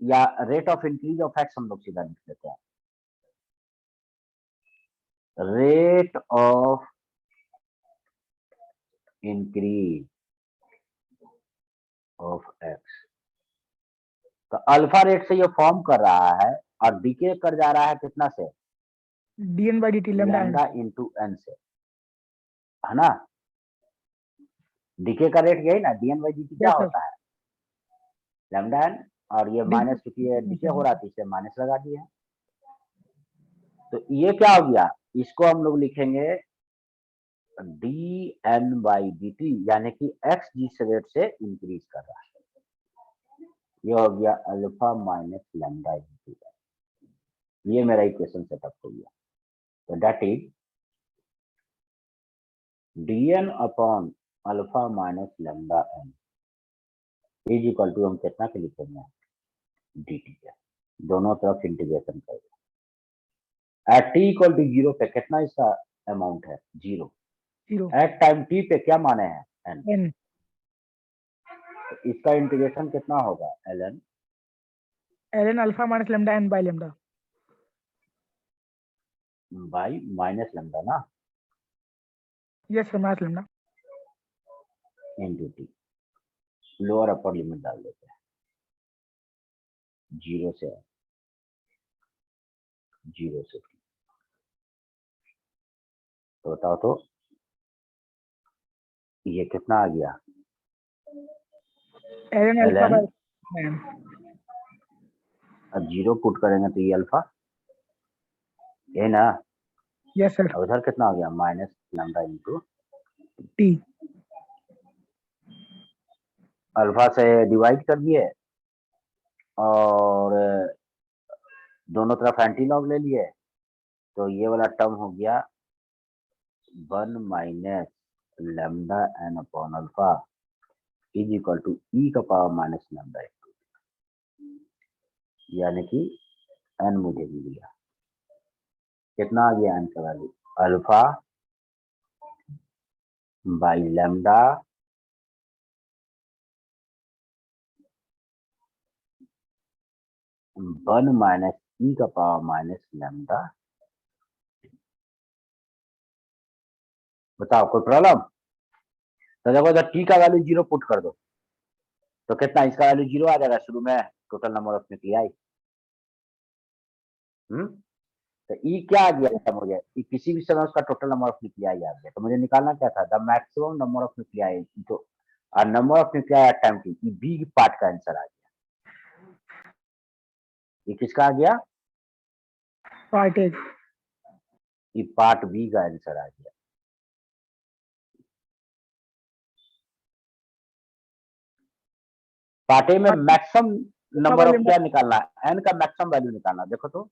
या rate of increase of x हम लोग सीधा लिख लेते हैं, rate of increase of x. तो अल्फा रेट से ये फॉर्म कर रहा है और डीके कर जा रहा है कितना से, dn by dt lambda N. Lambda into N से, है ना। डीके का रेट यही ना, डीएन बाई डी क्या यस सर। होता है, लैम्डा एन, और ये माइनस क्योंकि ये डीके हो रहा था इससे माइनस लगा दिए। तो ये क्या हो गया, इसको हम लोग लिखेंगे D N by D T, यानी कि एक्स जिस रेट से इंक्रीज कर रहा है, ये हो गया alpha minus lambda into N. ये मेरा इक्वेशन सेटअप हो गया। तो that is D N upon alpha minus lambda N is equal to हम कितना के लिखेंगे, डी टी है, दोनों तरफ इंटीग्रेशन करेंगे। एट टी इक्वल टू 0 पे कितना इसका अमाउंट है, 0। एट टाइम टी पे क्या माने हैं, एन। एन। तो इसका इंटीग्रेशन कितना होगा, L N N alpha minus lambda N by lambda by minus lambda ना, yes sir minus lambda into t. Lower upper limit डाल देते हैं, 0 से टी। तो बताओ तो ये कितना आ गया, N L alpha N. By N. अब 0 पुट करेंगे तो ये अल्फा है ना, यस सर। और उधर कितना आ गया, minus lambda into T. Alpha से डिवाइड कर दिए और दोनों तरफ एंटी लॉग ले लिए, तो ये वाला टर्म हो गया 1 minus lambda N upon alpha is equal to e का पावर माइनस लैम्डा, यानी कि एन मुझे मिल गया, कितना आ गया एन का value, alpha by lambda one minus ई का पावर माइनस लैम्डा। बताओ कोई प्रॉब्लम। तो देखो जब टी का वैल्यू 0 पुट कर दो तो कितना, इसका वैल्यू 0 आ जाएगा शुरू में, टोटल नंबर ऑफ न्यूक्लियाई। तो ई क्या आ गया मुझे, ई किसी भी समय उसका टोटल नंबर ऑफ न्यूक्लियाई आ गया। तो मुझे निकालना क्या था, the maximum number of nuclei तो number of nuclei at time t, B part का आंसर आ गया। ये किसका आ गया, पार्ट ए। ये पार्ट बी का आंसर आ गया। पार्ट ए में मैक्सिमम नंबर ऑफ क्या निकालना है, एन का मैक्सिमम वैल्यू निकालना। देखो तो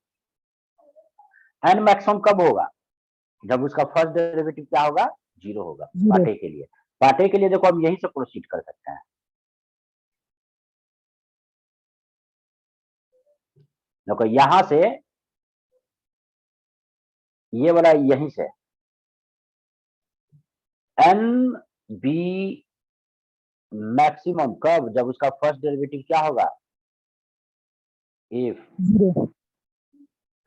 एन मैक्सिमम कब होगा, जब उसका फर्स्ट डेरिवेटिव क्या होगा, 0 होगा। पार्ट ए के लिए, पार्ट ए के लिए देखो हम यहीं से प्रोसीड कर सकते हैं। देखो यहां से ये वाला यहीं से एन बी मैक्सिमम कब, जब उसका फर्स्ट डेरिवेटिव क्या होगा, if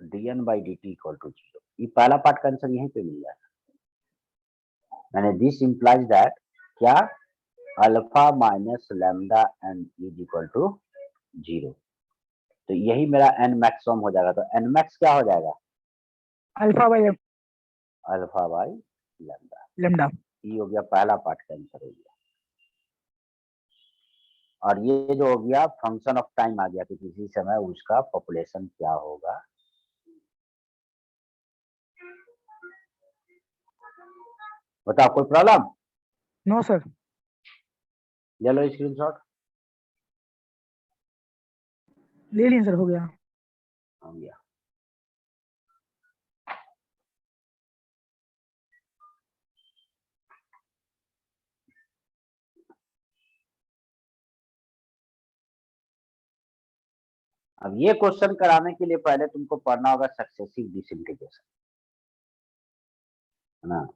D N by D T equal to 0। ये पहला पार्ट का आंसर यहीं पे मिल जाएगा। मैंने दिस इंप्लाइज दैट क्या, alpha minus lambda N is equal to 0। तो यही मेरा एन मैक्सिमम हो जाएगा। तो एन मैक्स क्या हो जाएगा? Alpha by alpha by lambda. Lambda. ये हो गया पहला पार्ट का आंसर हो गया। और ये जो हो गया फंक्शन ऑफ टाइम आ गया कि किसी समय उसका पॉपुलेशन क्या होगा। बताओ कोई प्रॉब्लम? No sir. ले लो स्क्रीनशॉट। ले लिए सर, हो गया। हो गया। अब ये क्वेश्चन कराने के लिए पहले तुमको पढ़ना होगा सक्सेसिव डिसइंटीग्रेशन, है ना।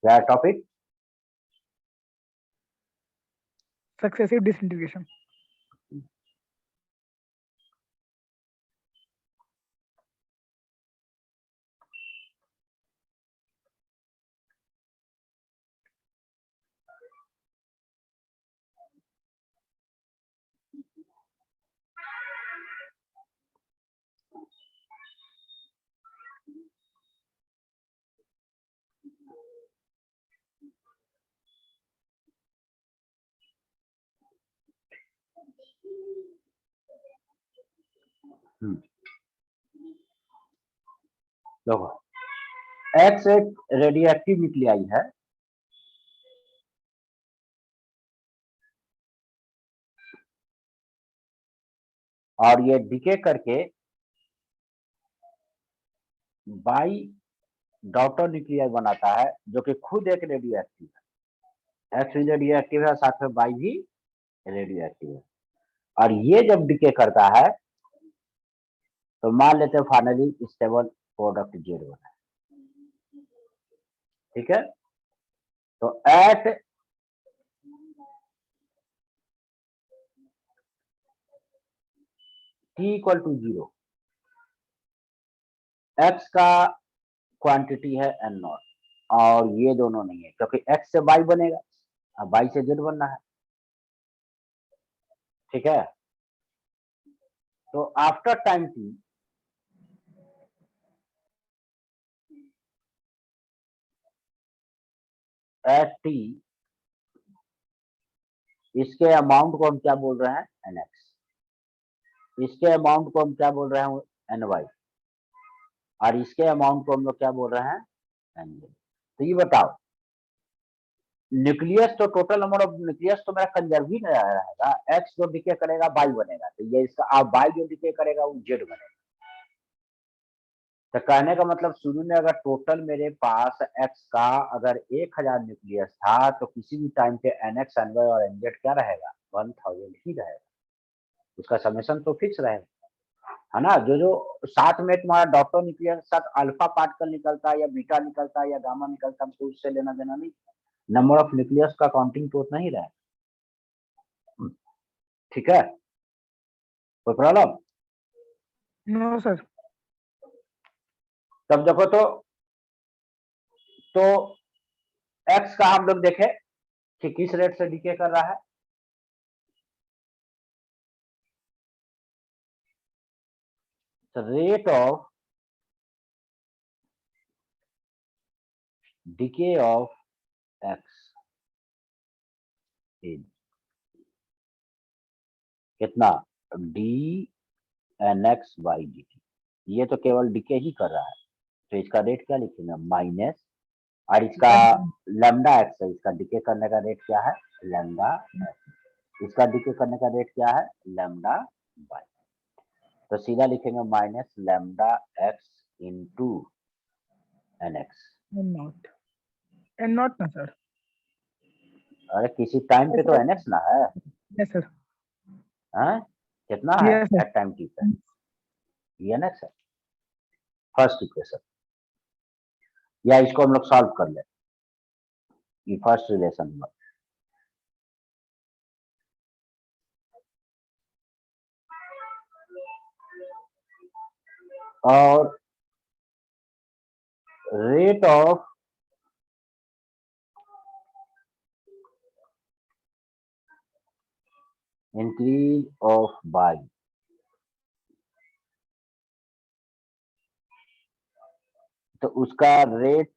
क्या टॉपिक? Successive disintegration. देखो एक्स एक रेडियोएक्टिव न्यूक्लियाई है, और ये डिके करके बाई डॉटर न्यूक्लियाई बनाता है जो कि खुद एक रेडियोएक्टिव है। एक्स भी रेडियोएक्टिव है, साथ में बाई भी रेडियोएक्टिव है। और ये जब डिके करता है तो मान लेते हैं फाइनली स्टेबल प्रोडक्ट जेड बना है। ठीक है, तो at T equal to 0 X का क्वांटिटी है एन नॉट, और ये दोनों नहीं है क्योंकि एक्स से बाई बनेगा, अब बाई से जेड बनना है। ठीक है, तो after time T at T, इसके अमाउंट को हम क्या बोल रहे हैं? N x. इसके अमाउंट को हम क्या बोल रहे हैं? N Y. और इसके अमाउंट को हम लोग क्या बोल रहे हैं? N Z. तो ये बताओ, न्यूक्लियस तो टोटल नंबर ऑफ न्यूक्लियस तो मेरा कंजर्व ही रहेगा। एक्स जो डिके करेगा बाई बनेगा, तो ये इसका आप बाई जो डिके करेगा वो जेड बनेगा। तो कहने का मतलब शुरू में अगर टोटल मेरे पास एक्स का अगर 1000 न्यूक्लियस था तो किसी भी टाइम पे एन एक्स एन वाई और एन जेड क्या रहेगा? 1000 ही रहेगा। उसका समेशन तो फिक्स रहेगा, है ना। जो जो साथ में तुम्हारा डॉटर न्यूक्लियस के साथ अल्फा पार्टिकल निकलता है या बीटा निकलता है या गामा निकलता है, हमको उससे लेना देना नहीं। नंबर ऑफ न्यूक्लियस का काउंटिंग तो उतना ही रहेगा। ठीक है, कोई प्रॉब्लम? No sir. तब देखो तो एक्स का हम लोग देखें कि किस रेट से डीके कर रहा है। Rate of decay of X is कितना? D N X by D t. ये तो केवल डीके ही कर रहा है, तो इसका रेट क्या लिखेंगे? माइनस, और इसका लैम्डा एक्स है, इसका डीके करने का रेट क्या है? Lambda x. इसका डीके करने का रेट क्या है? Lambda Y. तो सीधा लिखेंगे minus lambda X into N X. N naught. N naught ना सर। अरे किसी टाइम पे तो एन एक्स ना है। Yes sir. हाँ? कितना है yes sir. At time T पे? एन एक्स है। फर्स्ट इक्वेशन, या इसको हम लोग सॉल्व कर ले। ये फर्स्ट रिलेशन और rate of increase of Y, तो उसका रेट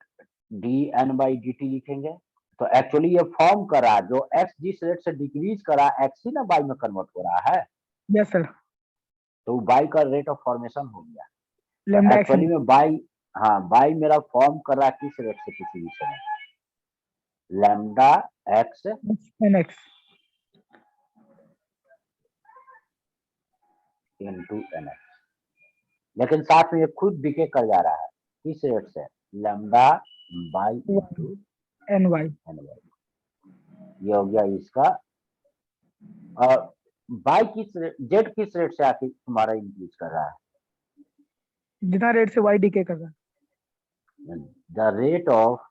dn/dt लिखेंगे। तो एक्चुअली ये फॉर्म करा जो x जिस रेट से डिक्रीज करा x ही ना बाई में कन्वर्ट हो रहा है, यस सर। तो बाई का रेट ऑफ फॉर्मेशन हो गया। तो लैम्डा एक्स एक्चुअली में बाई, हाँ बाई मेरा फॉर्म कर रहा किस रेट से, किसी भी समय, lambda X N X into N X, लेकिन साथ में ये खुद डिके कर जा रहा है किस रेट से, lambda by into N Y. N Y. ये हो गया इसका। और बाई किस रेट, जेड किस रेट से आके तुम्हारा इंक्रीज कर रहा है, जितना रेट से वाई डीके कर रहा है। The rate of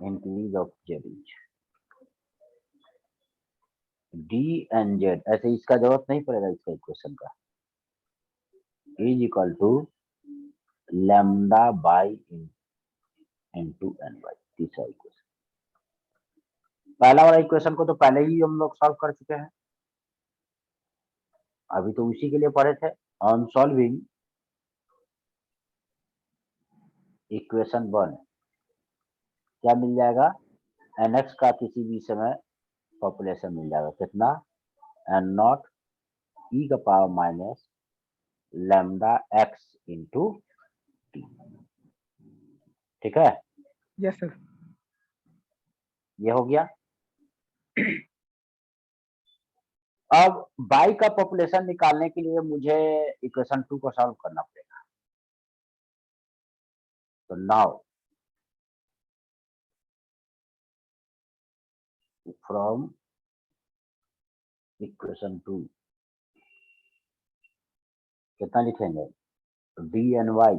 increase of Z D N Z, ऐसे इसका जरूरत नहीं पड़ेगा इसका इक्वेशन का, is equal to lambda by into N Y. तीसरा इक्वेशन, पहला वाला इक्वेशन को तो पहले ही हम लोग सॉल्व कर चुके हैं, अभी तो उसी के लिए पढ़े थे। ऑन सॉल्विंग इक्वेशन 1 क्या मिल जाएगा, nx का किसी भी समय पॉपुलेशन मिल जाएगा, कितना, एन नॉट ई का power minus lambda X into T. ठीक है, यस सर। ये हो गया। अब बाई का पॉपुलेशन निकालने के लिए मुझे इक्वेशन 2 को सॉल्व करना पड़ेगा। तो नाउ फ्रॉम इक्वेशन 2 कितना लिखेंगे, D N Y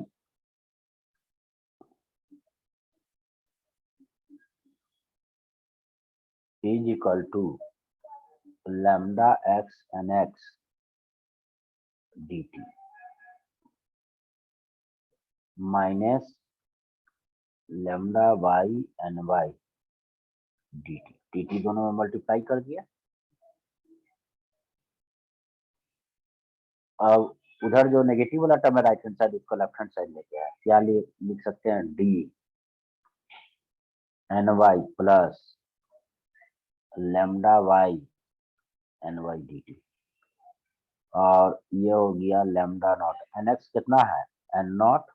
is equal to lambda X N X D T minus lambda Y N Y D T, D T दोनों में मल्टीप्लाई कर दिया। अब उधर जो नेगेटिव वाला टर्म है राइट हैंड साइड, उसको लेफ्ट हैंड साइड लेके आया, क्या लिख सकते हैं, D N Y plus lambda Y N Y D T, और ये हो गया लैम्डा नॉट एन एक्स कितना है, एन नॉट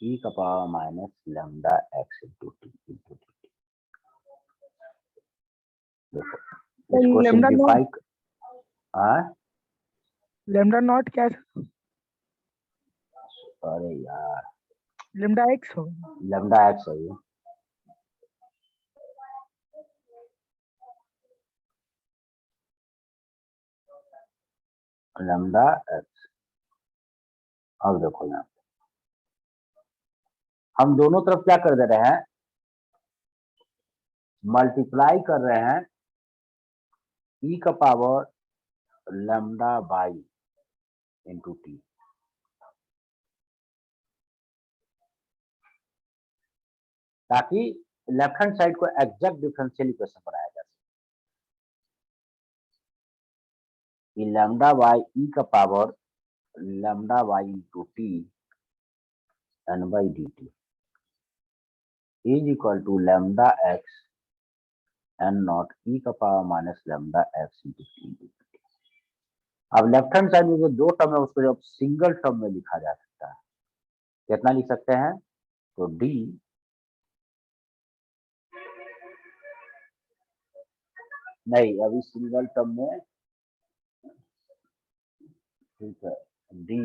ई का power minus lambda X into T into D. देखो इसको लैम्डा नॉट, सिंप्लीफाई, हाँ लैम्डा नॉट क्या है? अरे यार लैम्डा एक्स होगा। लैम्डा एक्स है ये, लैम्डा एक्स। अब देखो यहाँ हम दोनों तरफ क्या कर दे रहे हैं, मल्टीप्लाई कर रहे हैं ई का power lambda by into t, ताकि लेफ्ट हैंड साइड को एग्जैक्ट डिफरेंशियल इक्वेशन बनाया जा सके। लैम्डा बाई ई का power lambda by into t N by D t is equal to lambda X N naught e का power minus lambda X into t. अब लेफ्ट हैंड साइड में जो दो टर्म है उसको जब सिंगल टर्म में लिखा जा सकता है, कितना लिख सकते हैं, तो डी नहीं, अभी सिंगल टर्म में, ठीक है, डी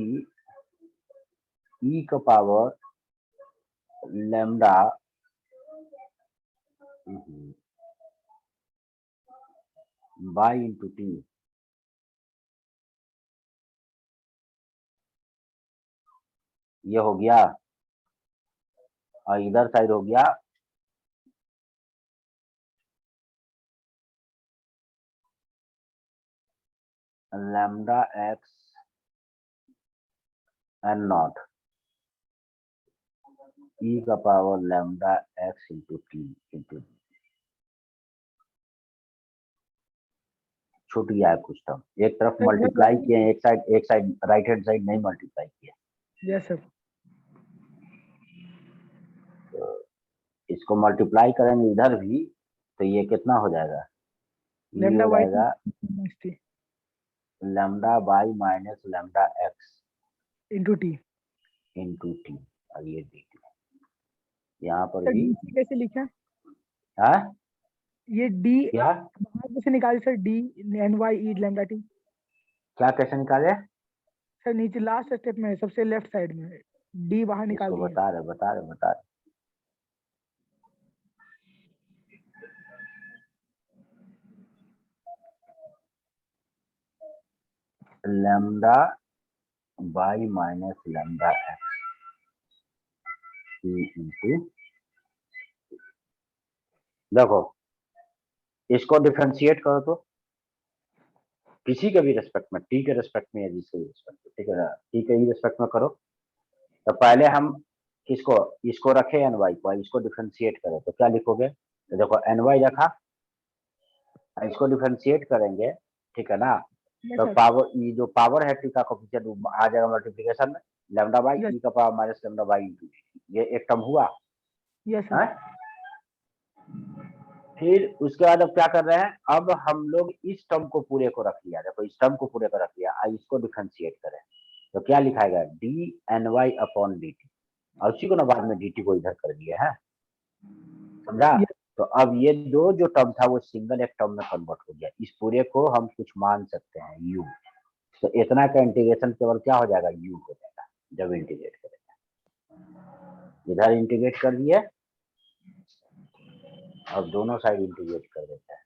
ई का power lambda by into T, ये हो गया, और इधर साइड हो गया lambda x and not e का power lambda x into t into छूट गया है कुछ टर्म, एक तरफ सर, मल्टीप्लाई किए, एक साइड राइट हैंड साइड नहीं मल्टीप्लाई किया। Yes sir. तो इसको मल्टीप्लाई करेंगे इधर भी तो ये कितना हो जाएगा, ये लैम्डा हो बाई जाएगा T lambda by minus lambda X into T. और ये dt यहाँ पर सर भी डी कैसे लिखा? है ये डी क्या बाहर कैसे निकाले सर? डी एन वाई ई लैम्डा टी। क्या कैसे निकाले, सर नीचे लास्ट स्टेप में सबसे लेफ्ट साइड में डी बाहर निकाल इसको दिए। बता रहे lambda by minus lambda X into, देखो इसको डिफरेंशिएट करो तो किसी के भी रेस्पेक्ट में, टी के रेस्पेक्ट में या जिसके भी रेस्पेक्ट में, ठीक है ना, टी के ही रेस्पेक्ट में करो। तो पहले हम किसको, इसको रखे एन वाई को, इसको डिफरेंशिएट करें तो क्या लिखोगे, तो देखो एन वाई रखा, इसको डिफरेंशिएट करेंगे, ठीक है ना, तो पावर, ये जो पावर है टी का कोफिशिएंट आ जाएगा मल्टीप्लिकेशन में लैम्डा बाई ई का power minus lambda by into, ये एक टर्म हुआ। Yes sir. फिर उसके बाद अब क्या कर रहे हैं, अब हम लोग इस टर्म को पूरे को रख लिया, देखो इस टर्म को पूरे को रख लिया, इसको डिफरेंशिएट करें तो क्या लिखाएगा, d N Y upon d T, और उसी को ना बाद में डी टी को इधर कर दिया है, समझा। तो अब ये दो जो टर्म था वो सिंगल एक टर्म में कन्वर्ट हो गया, इस पूरे को हम कुछ मान सकते हैं यू, तो इतना का इंटीग्रेशन केवल क्या हो जाएगा, यू हो जाएगा जब इंटीग्रेट करेंगे, इधर इंटीग्रेट कर दिए, अब दोनों साइड इंटीग्रेट कर देते हैं,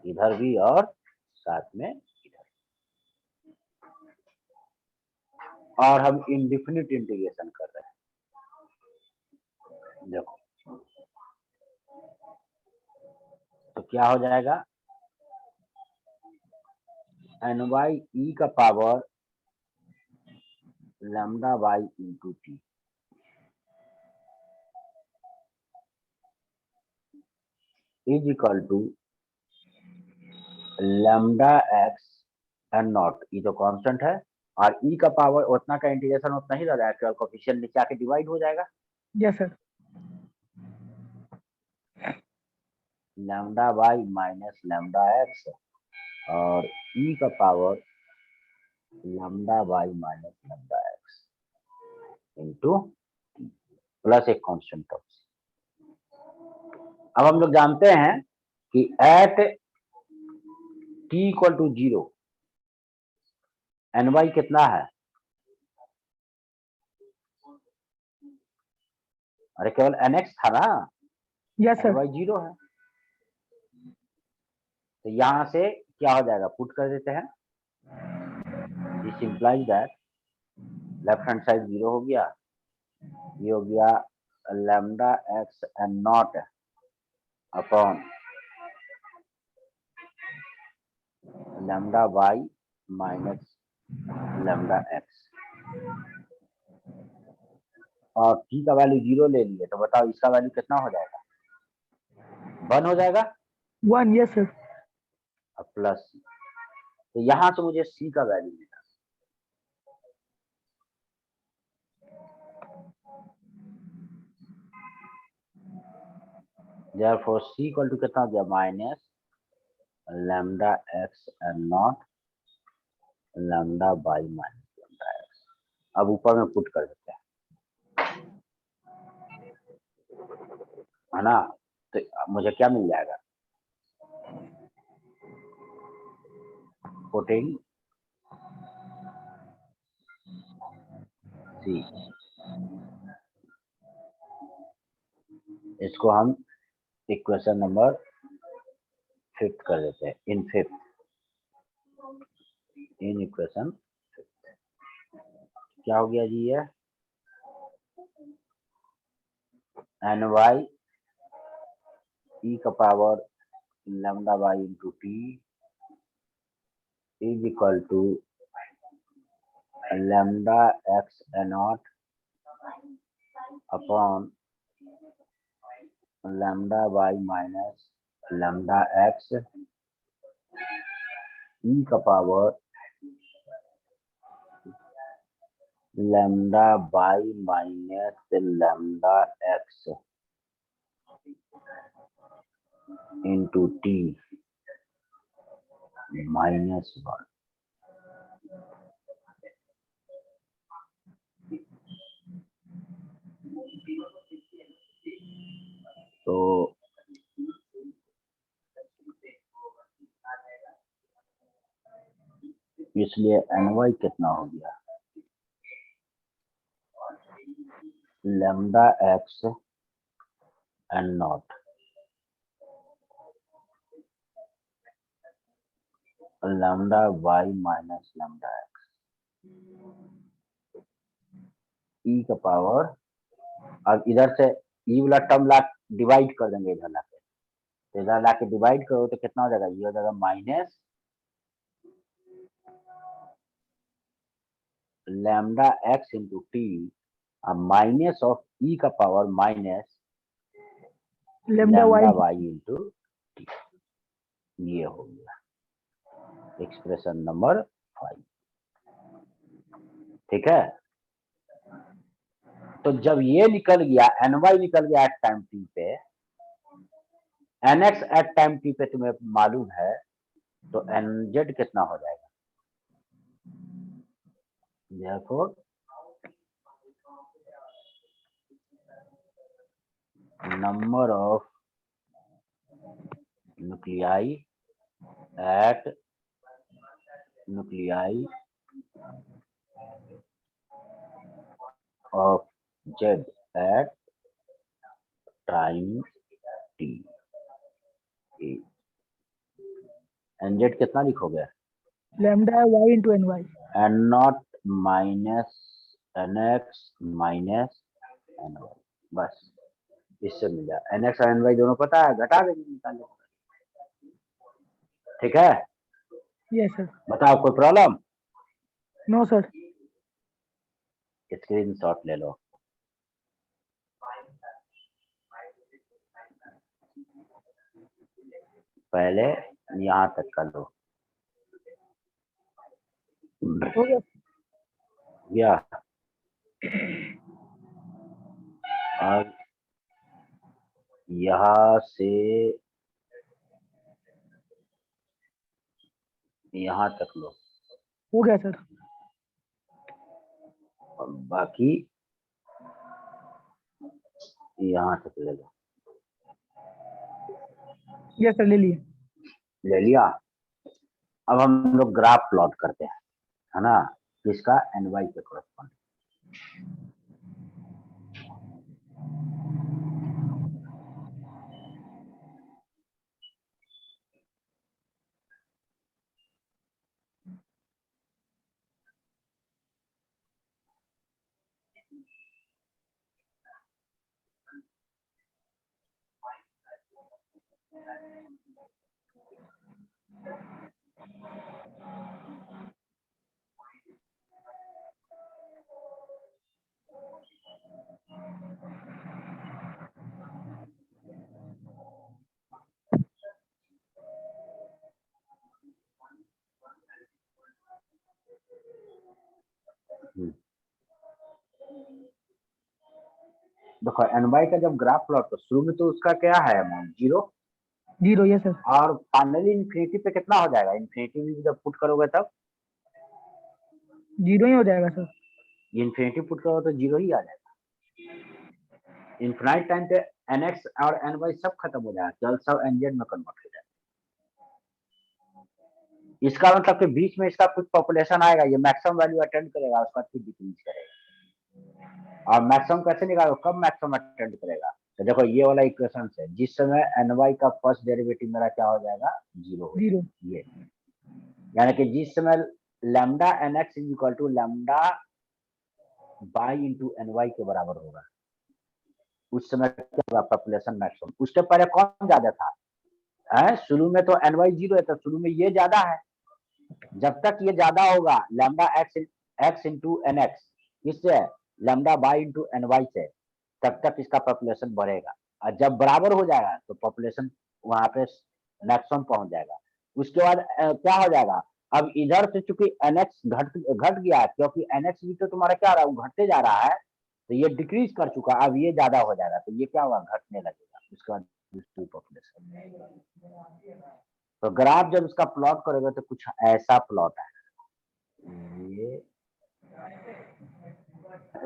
इधर भी और साथ में इधर, और हम इंडिफिनिट इंटीग्रेशन कर रहे हैं, देखो तो क्या हो जाएगा, एन वाई ई का power lambda by into T is equal to lambda X and naught, e तो कांस्टेंट है, और ई का पावर उतना का इंटीग्रेशन उतना ही रह जाएगा, केवल कोफिशिएंट नीचे आके डिवाइड हो जाएगा, yes sir. Lambda by minus lambda X और ई का power lambda by minus lambda X into plus एक कांस्टेंट टर्म। अब हम लोग जानते हैं कि at T equal to 0 N Y कितना है, अरे केवल एन एक्स था ना, यस एन सर। वाई 0 है, तो यहां से क्या हो जाएगा, पुट कर देते हैं, this implies that left hand side 0 हो गया, ये हो गया lambda X and naught upon lambda Y minus lambda X, और टी का वैल्यू 0 ले लिए, तो बताओ इसका वैल्यू कितना हो जाएगा, 1 हो जाएगा, 1। Yes sir. और प्लस, तो यहां से मुझे सी का वैल्यू मिला, therefore c इक्वल टू कितना हो गया, minus lambda X and not lambda by minus lambda x. अब ऊपर में पुट कर देते हैं, है ना, तो मुझे क्या मिल जाएगा, पुटिंग सी, इसको हम इक्वेशन नंबर 5 कर देते हैं, इन इक्वेशन 5 क्या हो गया जी, ये एन वाई ई का power lambda by into T is equal to lambda X A not upon lambda Y minus lambda X E का power lambda Y minus lambda X into T minus 1। तो इसलिए एनवाई कितना हो गया, lambda X N not lambda Y minus lambda X E का पावर, अब इधर से ई वाला टर्म ला डिवाइड कर देंगे, इधर लाके, तो इधर लाके डिवाइड करो तो कितना हो जाएगा, ये हो जाएगा minus lambda X into T minus of E का power minus lambda lambda Y Y into T. ये हो गया एक्सप्रेशन नंबर 5। ठीक है, तो जब ये निकल गया एनवाई निकल गया एट टाइम टी पे, एनएक्स एट टाइम टी पे तुम्हें मालूम है, तो एनजेड कितना हो जाएगा, therefore number of nuclei at nuclei of Z at time t। nz कितना लिखोगे, lambda Y into N Y, N naught minus N X minus N Y, बस इससे मिल जाए। एन एक्स और एन वाई दोनों पता है, घटा देंगे, निकाल देंगे। ठीक है, यस सर। बताओ कोई problem? No sir. Screenshot ले लो। पहले यहाँ तक कर लो, हो गया। या अब यहाँ से यहाँ तक लो, हो गया सर। और बाकी यहाँ तक ले लो। यस सर, ले लिए। ले लिया। अब हम लोग ग्राफ प्लॉट करते हैं, है ना, किसका, एनवाई के कॉरेस्पॉन्ड। देखो एनवाई का जब ग्राफ प्लॉट, तो शुरू में तो उसका क्या है अमाउंट, 0 0, यस सर। और फाइनली इन्फिनिटी पे कितना हो जाएगा, इन्फिनिटी में जब पुट करोगे तब 0 ही हो जाएगा सर। इन्फिनिटी पुट करो तो 0 ही आ जाएगा। इन्फिनाइट टाइम पे एनएक्स और एनवाई सब खत्म हो जाएगा, केवल सब एनजेड में कन्वर्ट हो जाएगा। इसका मतलब कि बीच में इसका कुछ पॉपुलेशन आएगा, ये मैक्सिमम वैल्यू अटेंड करेगा, उसका फिर डिक्रीज करेगा। और मैक्सिमम कैसे निकालो, कब मैक्सिमम अटेंड करेगा, तो देखो ये वाला इक्वेशन है, जिस समय एनवाई का फर्स्ट डेरिवेटिव मेरा क्या हो जाएगा, 0 हो जाएगा। ये यानी कि जिस समय lambda NX is equal to lambda by into NY के बराबर होगा, उस समय क्या होगा, पॉपुलेशन मैक्सिमम। उसके पहले कौन ज्यादा था, शुरू में तो एनवाई 0 है, तो शुरू में ये ज्यादा है, जब तक ये ज्यादा होगा lambda X into N X किससे, lambda by into N Y से, तब तक इसका पॉपुलेशन बढ़ेगा। और जब बराबर हो जाएगा तो पॉपुलेशन वहां पे मैक्सिमम पहुंच जाएगा। उसके बाद क्या हो जाएगा, अब इधर से चूंकि एन एक्स घट गया है, क्योंकि एन एक्स भी तो तुम्हारा क्या रहा है, वो घटते जा रहा है, तो ये डिक्रीज कर चुका, अब ये ज्यादा हो जाएगा, तो ये क्या होगा, घटने लगेगा। उसके बाद पॉपुलेशन, तो ग्राफ जब इसका प्लॉट करेगा तो कुछ ऐसा प्लॉट है, ये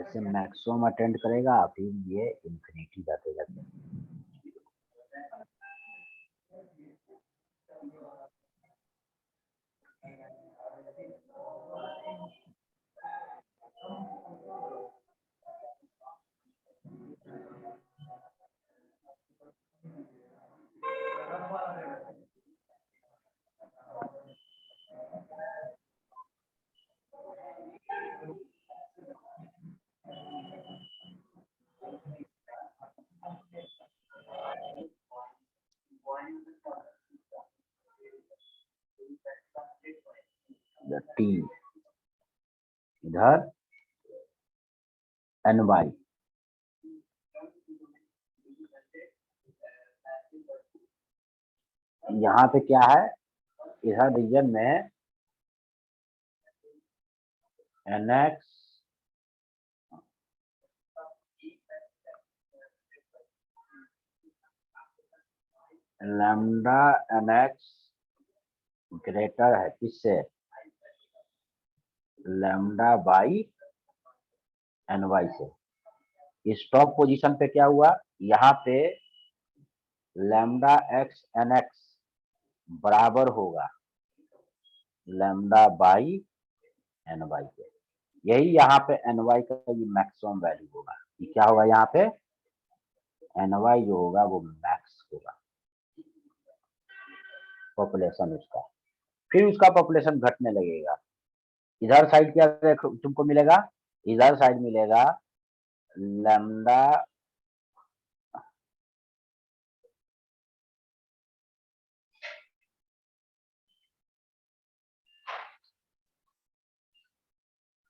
ऐसे मैक्सिमम अटेंड करेगा, फिर ये इंफिनिटी जाते जाते, टी इधर एन वाई, यहाँ पे क्या है, इधर रीजन में N X lambda N X greater है किससे, लैम्डा बाई एन वाई से। स्टॉप पोजीशन पे क्या हुआ, यहाँ पे लैम्डा एक्स एन एक्स बराबर होगा लैम्डा बाई एन वाई के, यही यहाँ पे एन वाई का ये मैक्सिमम वैल्यू होगा। ये क्या होगा, यहाँ पे एन वाई जो होगा वो मैक्स होगा पॉपुलेशन उसका, फिर उसका पॉपुलेशन घटने लगेगा। इधर साइड क्या तुमको मिलेगा, इधर साइड मिलेगा lambda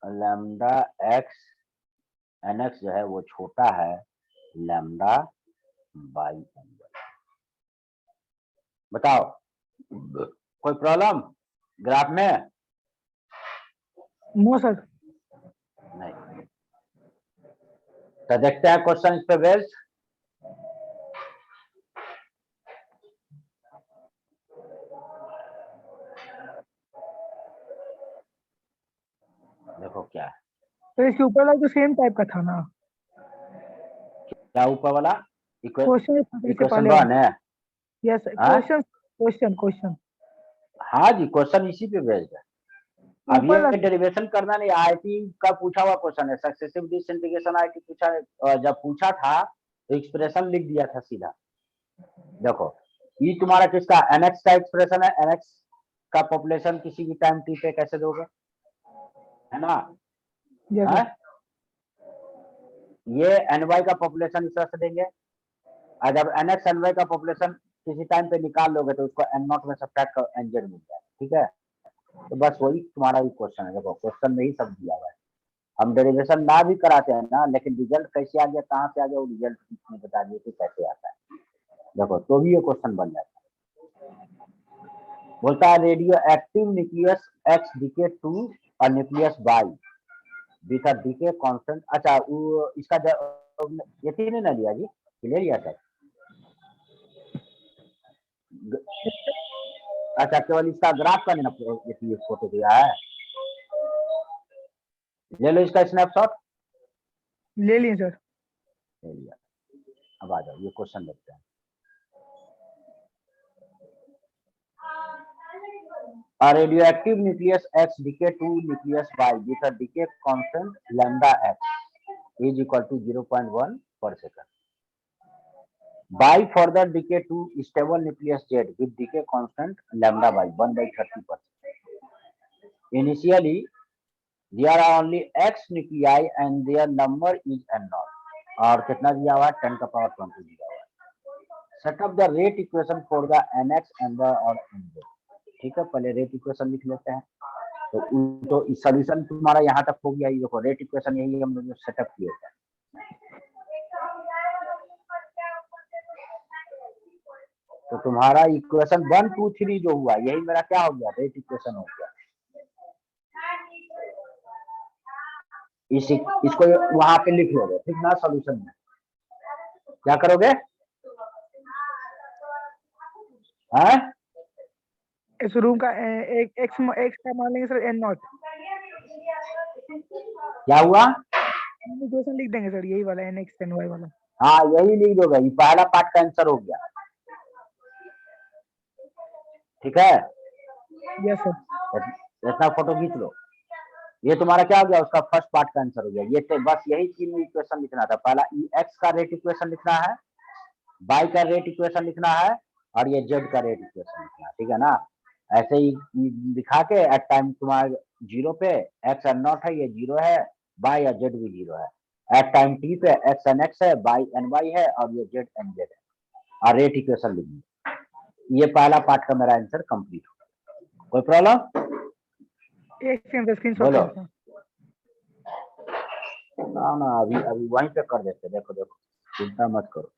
lambda X N X जो है वो छोटा है लैम्डा बाई एन वाई। बताओ कोई प्रॉब्लम ग्राफ में, नो सर। नहीं। तो देखते हैं क्वेश्चन इस पे बेस्ड। देखो क्या है, तो इसके ऊपर वाला तो सेम टाइप का था ना, क्या ऊपर वाला क्वेश्चन इससे इक्वेशन पहले। 1 है। यस हाँ? क्वेश्चन क्वेश्चन क्वेश्चन हाँ जी, क्वेश्चन इसी पे बेस्ड है। अब ऊपर ये डेरिवेशन करना नहीं, आईटी का पूछा हुआ क्वेश्चन है, सक्सेसिव डिसइंटीग्रेशन आईटी पूछा, जब पूछा था तो एक्सप्रेशन लिख दिया था सीधा। देखो ये तुम्हारा किसका, एनएक्स का एक्सप्रेशन है, एनएक्स का पॉपुलेशन किसी भी टाइम टी पे कैसे दोगे, है ना, यस है? ये एनवाई का पॉपुलेशन इस तरह से देंगे, और जब एनएक्स एनवाई का पॉपुलेशन किसी टाइम पे निकाल लोगे तो उसको एन नॉट में सब्ट्रैक्ट कर एनजेड मिल जाए, ठीक है। तो बस वही तुम्हारा ही क्वेश्चन है, देखो क्वेश्चन में ही सब दिया हुआ है। हम डेरिवेशन ना भी कराते हैं ना, लेकिन रिजल्ट कैसे आ गया, कहाँ से आ गया, वो रिजल्ट में बता दिए कि कैसे आता है। देखो तो भी ये क्वेश्चन बन जाता है। बोलता है radioactive nucleus X decay to और nucleus Y with a decay constant. अच्छा वो इसका ये तीन ना लिया जी, ले लिया सर। अच्छा केवल इसका ग्राफ का नहीं फोटो दिया है, ले लो इसका स्नैपशॉट, ले लिए सर। ले लिया। अब आ जाओ ये क्वेश्चन देखते हैं। A radioactive nucleus X decay to nucleus Y with a decay constant lambda X is equal to 0.1 per second. By further decay to stable nucleus Z with decay constant lambda by 1/30%. Initially, there are only X nuclei and their number is N0. और कितना दिया हुआ है, 10 का पावर 20 दिया हुआ है। Set up the rate equation for the NX and the और NZ. ठीक है, पहले रेट इक्वेशन लिख लेते हैं। तो सॉल्यूशन तुम्हारा यहाँ तक हो गया। ये देखो रेट इक्वेशन यही हम लोग सेटअप किए थे। तो तुम्हारा इक्वेशन 1 2 3 जो हुआ यही मेरा क्या हो गया, रेट इक्वेशन हो गया। इसको वहां पे लिख लोगे, ठीक ना, सॉल्यूशन में क्या करोगे? हाँ, इस रूम का एक एक्स का मान लेंगे सर n0 क्या हुआ? इक्वेशन लिख देंगे सर, यही वाला nx ny वाला। हाँ, यही लिख दोगे, ये पहला पार्ट का आंसर हो गया। ठीक है, यस सर। इतना फोटो खींच लो। ये तुम्हारा क्या हो गया, उसका फर्स्ट पार्ट का आंसर हो गया। ये तो बस यही तीन इक्वेशन लिखना था। पहला एक्स का रेट इक्वेशन लिखना है, बाई का रेट इक्वेशन लिखना है, और ये जेड का रेट इक्वेशन लिखना है, ठीक है ना। ऐसे ही दिखा के एट टाइम तुम्हारे जीरो पे एक्स एन नॉट है, ये जीरो है, बाई या जेड भी जीरो है। एट टाइम टी पे एक्स एन एक्स है, बाई एन वाई है, और ये जेड एन जेड है, और रेट इक्वेशन लिखनी। ये पहला पार्ट का मेरा आंसर कंप्लीट हो गया। कोई प्रॉब्लम? एक सेकंड स्क्रीनशॉट बोलो। लेता हूं। ना अभी वहीं पे कर देते। देखो देखो, चिंता मत करो।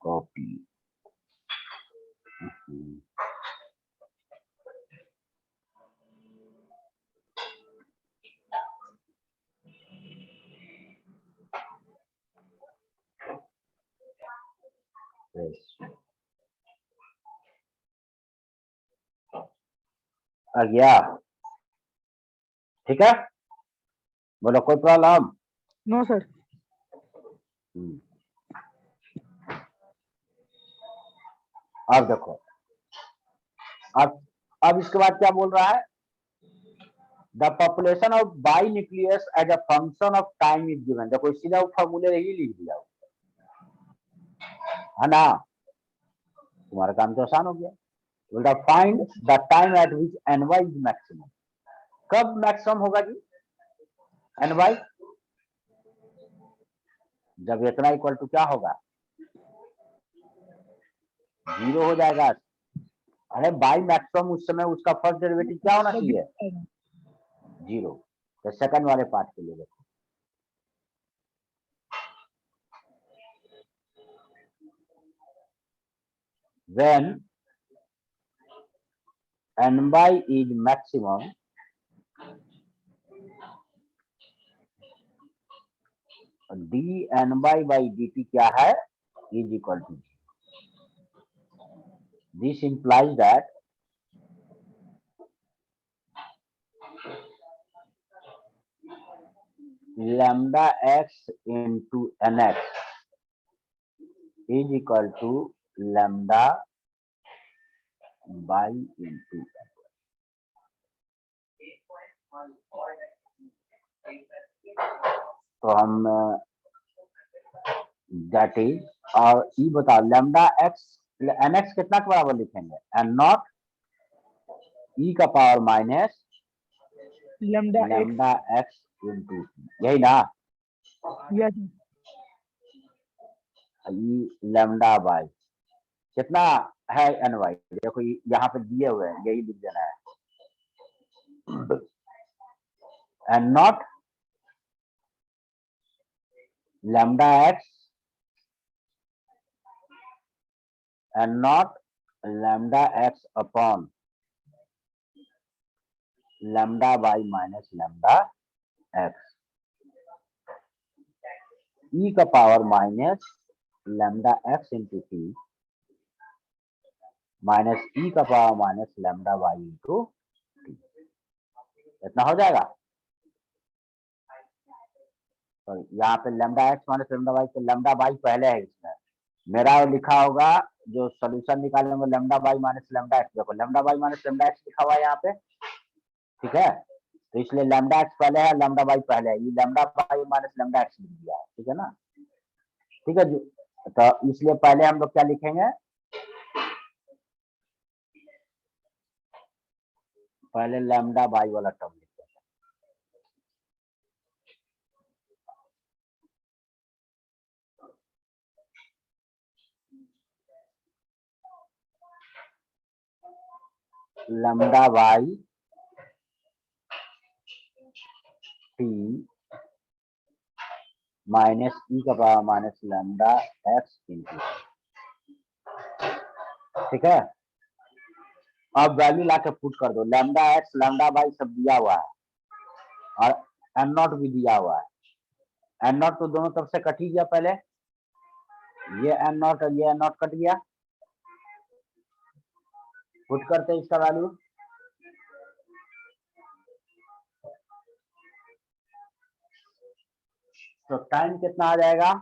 कॉपी। आ गया, ठीक है। बोलो, कोई प्रॉब्लम? No sir. अब देखो, अब इसके बाद क्या बोल रहा है? The population of Y nucleus as a function of time is given. देखो सीधा फॉर्मूले ही लिख दिया है ना, तुम्हारा काम तो आसान हो गया। Find the time at which N Y is maximum. कब मैक्सिमम होगा जी एन वाई? जब इतना इक्वल टू क्या होगा, जीरो हो जाएगा। अरे बाई मैक्सिमम उस समय उसका फर्स्ट डेरिवेटिव क्या होना चाहिए, जीरो। तो सेकंड वाले पार्ट के लिए देखो, when n by is maximum, dn by dt क्या है, is equal to 0. This implies that lambda x into nx is equal to lambda by into n. तो हम दैट इज, और ये बताओ लैम्डा एक्स एन एक्स कितना के बराबर लिखेंगे, एन नॉट ई का power minus lambda X into, यही ना। यस लैम्डा बाई कितना है एन वाई, देखो यहाँ पे दिए हुए हैं, यही लिख देना है। N not lambda X N not lambda X upon lambda by minus lambda X E का power minus lambda X into T minus ई का power minus lambda Y into T. इतना हो जाएगा। तो यहाँ पे lambda X minus lambda Y, तो लैम्डा वाई पहले है इसमें, मेरा लिखा होगा जो सोल्यूशन निकालेंगे lambda Y minus lambda X. देखो lambda Y minus lambda X लिखा हुआ है यहाँ पे, ठीक है। तो इसलिए लैम्डा एक्स पहले है, लैम्डा वाई पहले है, ये lambda Y minus lambda X लिख दिया है, ठीक है ना। ठीक है जी, तो इसलिए पहले हम लोग क्या लिखेंगे, पहले लैम्डा बाई वाला टर्म लिखते हैं। लैम्डा बाई टी माइनस ई का power minus lambda X into, ठीक है। अब वैल्यू ला के पुट कर दो, लैम्डा एक्स लैम्डा बाई सब दिया हुआ है और एन नॉट भी दिया हुआ है। एन नॉट तो दोनों तरफ से कट ही गया, पहले ये एन नॉट और ये एन नॉट कट गया। पुट करते हैं इसका वैल्यू, तो टाइम कितना आ जाएगा,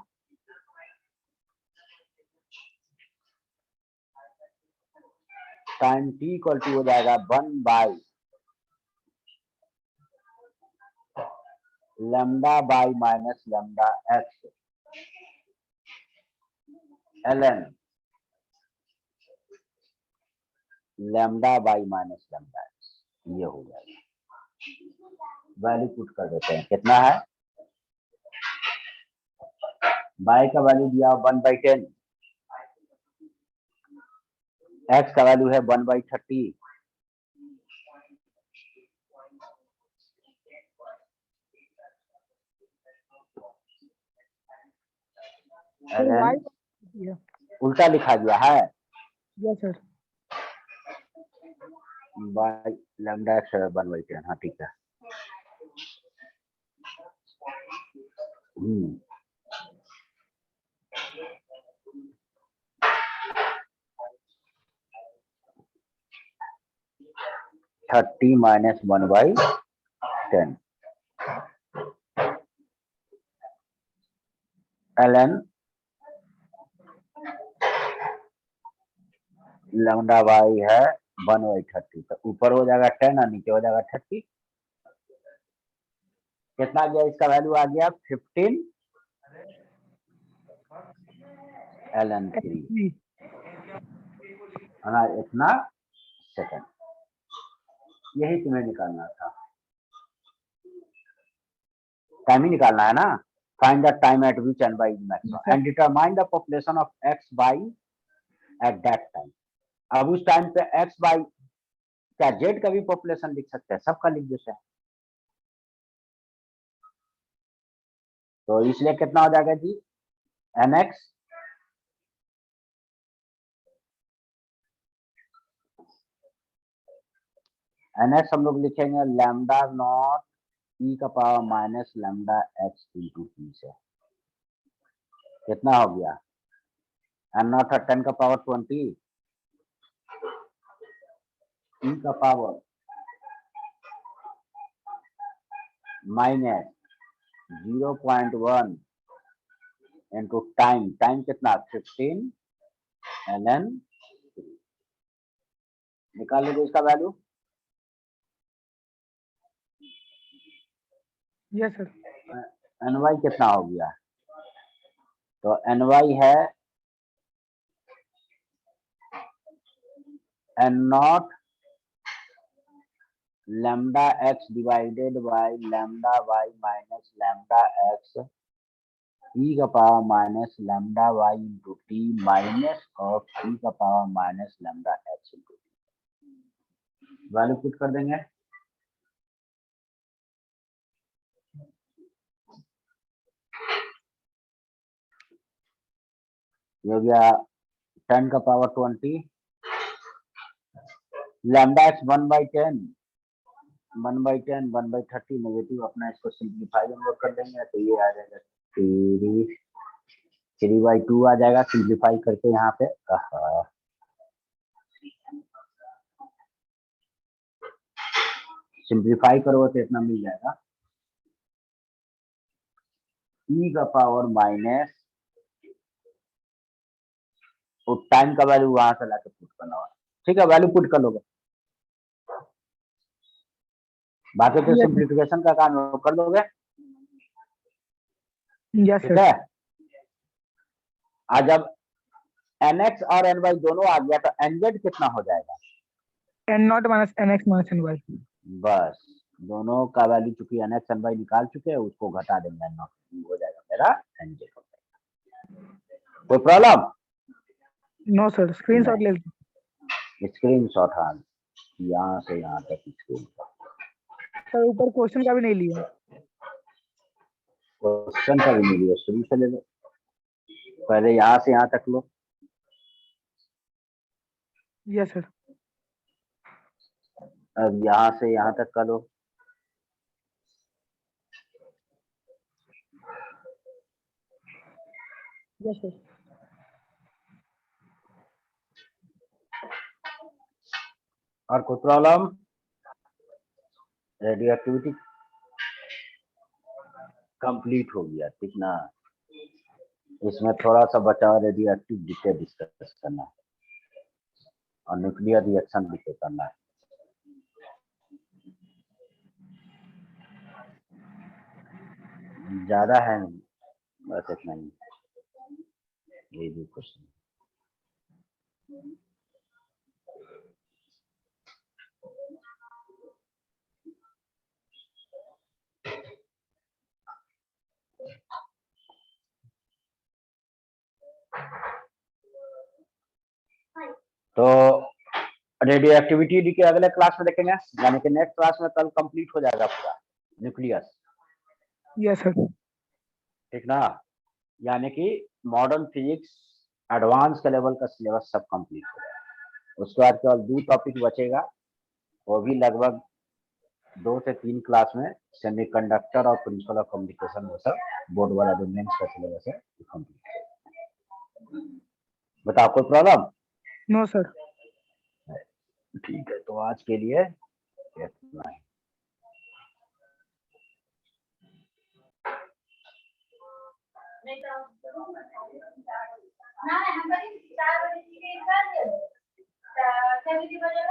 टाइम टी इक्वल टू हो जाएगा 1 by lambda by minus lambda x ln lambda by minus lambda x, ये हो जाएगा। वैल्यू पुट कर देते हैं, कितना है, बाई का वैल्यू दिया 1/10, एक्स का वैल्यू है 1/30, वाई उल्टा लिखा गया है, yes sir. By lambda x 1/10, हाँ ठीक है। Thirty minus 1/10 ln lambda by है 1/30, तो ऊपर हो जाएगा 10 और नीचे हो जाएगा 30। कितना गया, इसका वैल्यू आ गया 15 ln 3 इतना सेकंड। यही तुम्हें निकालना था, टाइम ही निकालना है ना। Find the time at which n by is maximum and determine the population of x by at that time। अब उस टाइम पे x by, क्या z का भी पॉपुलेशन लिख सकते हैं, सबका लिख देते हैं, तो इसलिए कितना हो जाएगा जी, nx हम लोग लिखेंगे लैम्डा नॉट ई का power minus lambda X into T से। कितना हो गया, एन नॉट है 10 का पावर 20, ई का power minus 0.1 into time, time कितना 15 ln, निकाल लीजिए इसका value. Yes sir. N Y कितना हो गया, तो एन वाई है N not lambda X divided by lambda Y minus lambda X E का power minus lambda Y into T minus of E का power minus lambda X into T. Value put कर देंगे, ये हो गया 10 का पावर 20, लैम्डा एक्स 1/10, 1/10 1/30 नेगेटिव, अपना इसको सिंप्लीफाई हम लोग कर देंगे, तो ये आ जाएगा 3/2 आ जाएगा, सिंप्लीफाई करके यहाँ पे सिंप्लीफाई करो तो इतना मिल जाएगा, ई का पावर माइनस, और टाइम का वैल्यू वहां से लाके पुट करना होगा, ठीक है। वैल्यू पुट कर लोगे, बाकी तो सिंप्लीफिकेशन का काम कर लोगे, ठीक है। आज जब nx और ny दोनों आ गया तो nz कितना हो जाएगा, n not minus nx minus ny, बस दोनों का वैल्यू चूंकि nx ny निकाल चुके हैं, उसको घटा देंगे, n नॉट हो जाएगा मेरा nz हो जाएगा। कोई प्रॉब्लम, नो सर, स्क्रीनशॉट ले लीजिए। स्क्रीनशॉट, हाँ यहाँ से यहाँ तक स्केल का। सर ऊपर क्वेश्चन का भी नहीं लिया। क्वेश्चन का भी नहीं लिया, शुरू से ले लो, पहले यहाँ से यहाँ तक लो। Yes sir. अब यहाँ से यहाँ तक का लो। Yes sir. और कोई प्रॉब्लम? रेडियो एक्टिविटी कंप्लीट हो गया, ठीक ना। इसमें थोड़ा सा बचा रेडियो एक्टिव डिके डिस्कस करना है और न्यूक्लियर रिएक्शन डिके करना है। ज्यादा है नहीं, बस इतना ही, ये भी क्वेश्चन। तो रेडियो एक्टिविटी के अगले क्लास में देखेंगे, यानी कि नेक्स्ट क्लास में कल कंप्लीट हो जाएगा पूरा न्यूक्लियस। Yes sir. ठीक ना, यानी कि मॉडर्न फिजिक्स एडवांस के लेवल का सिलेबस सब कंप्लीट हो जाएगा। उसके बाद केवल 2 टॉपिक बचेगा, वो भी लगभग 2 से 3 क्लास में, सेमीकंडक्टर और प्रिंसिपल ऑफ कम्युनिकेशन, वो सब बोर्ड वाला जो मेंस का सिलेबस है कंप्लीट। बताओ कोई प्रॉब्लम? No sir. ठीक है, तो आज के लिए इतना ही। ना हम 4 बजे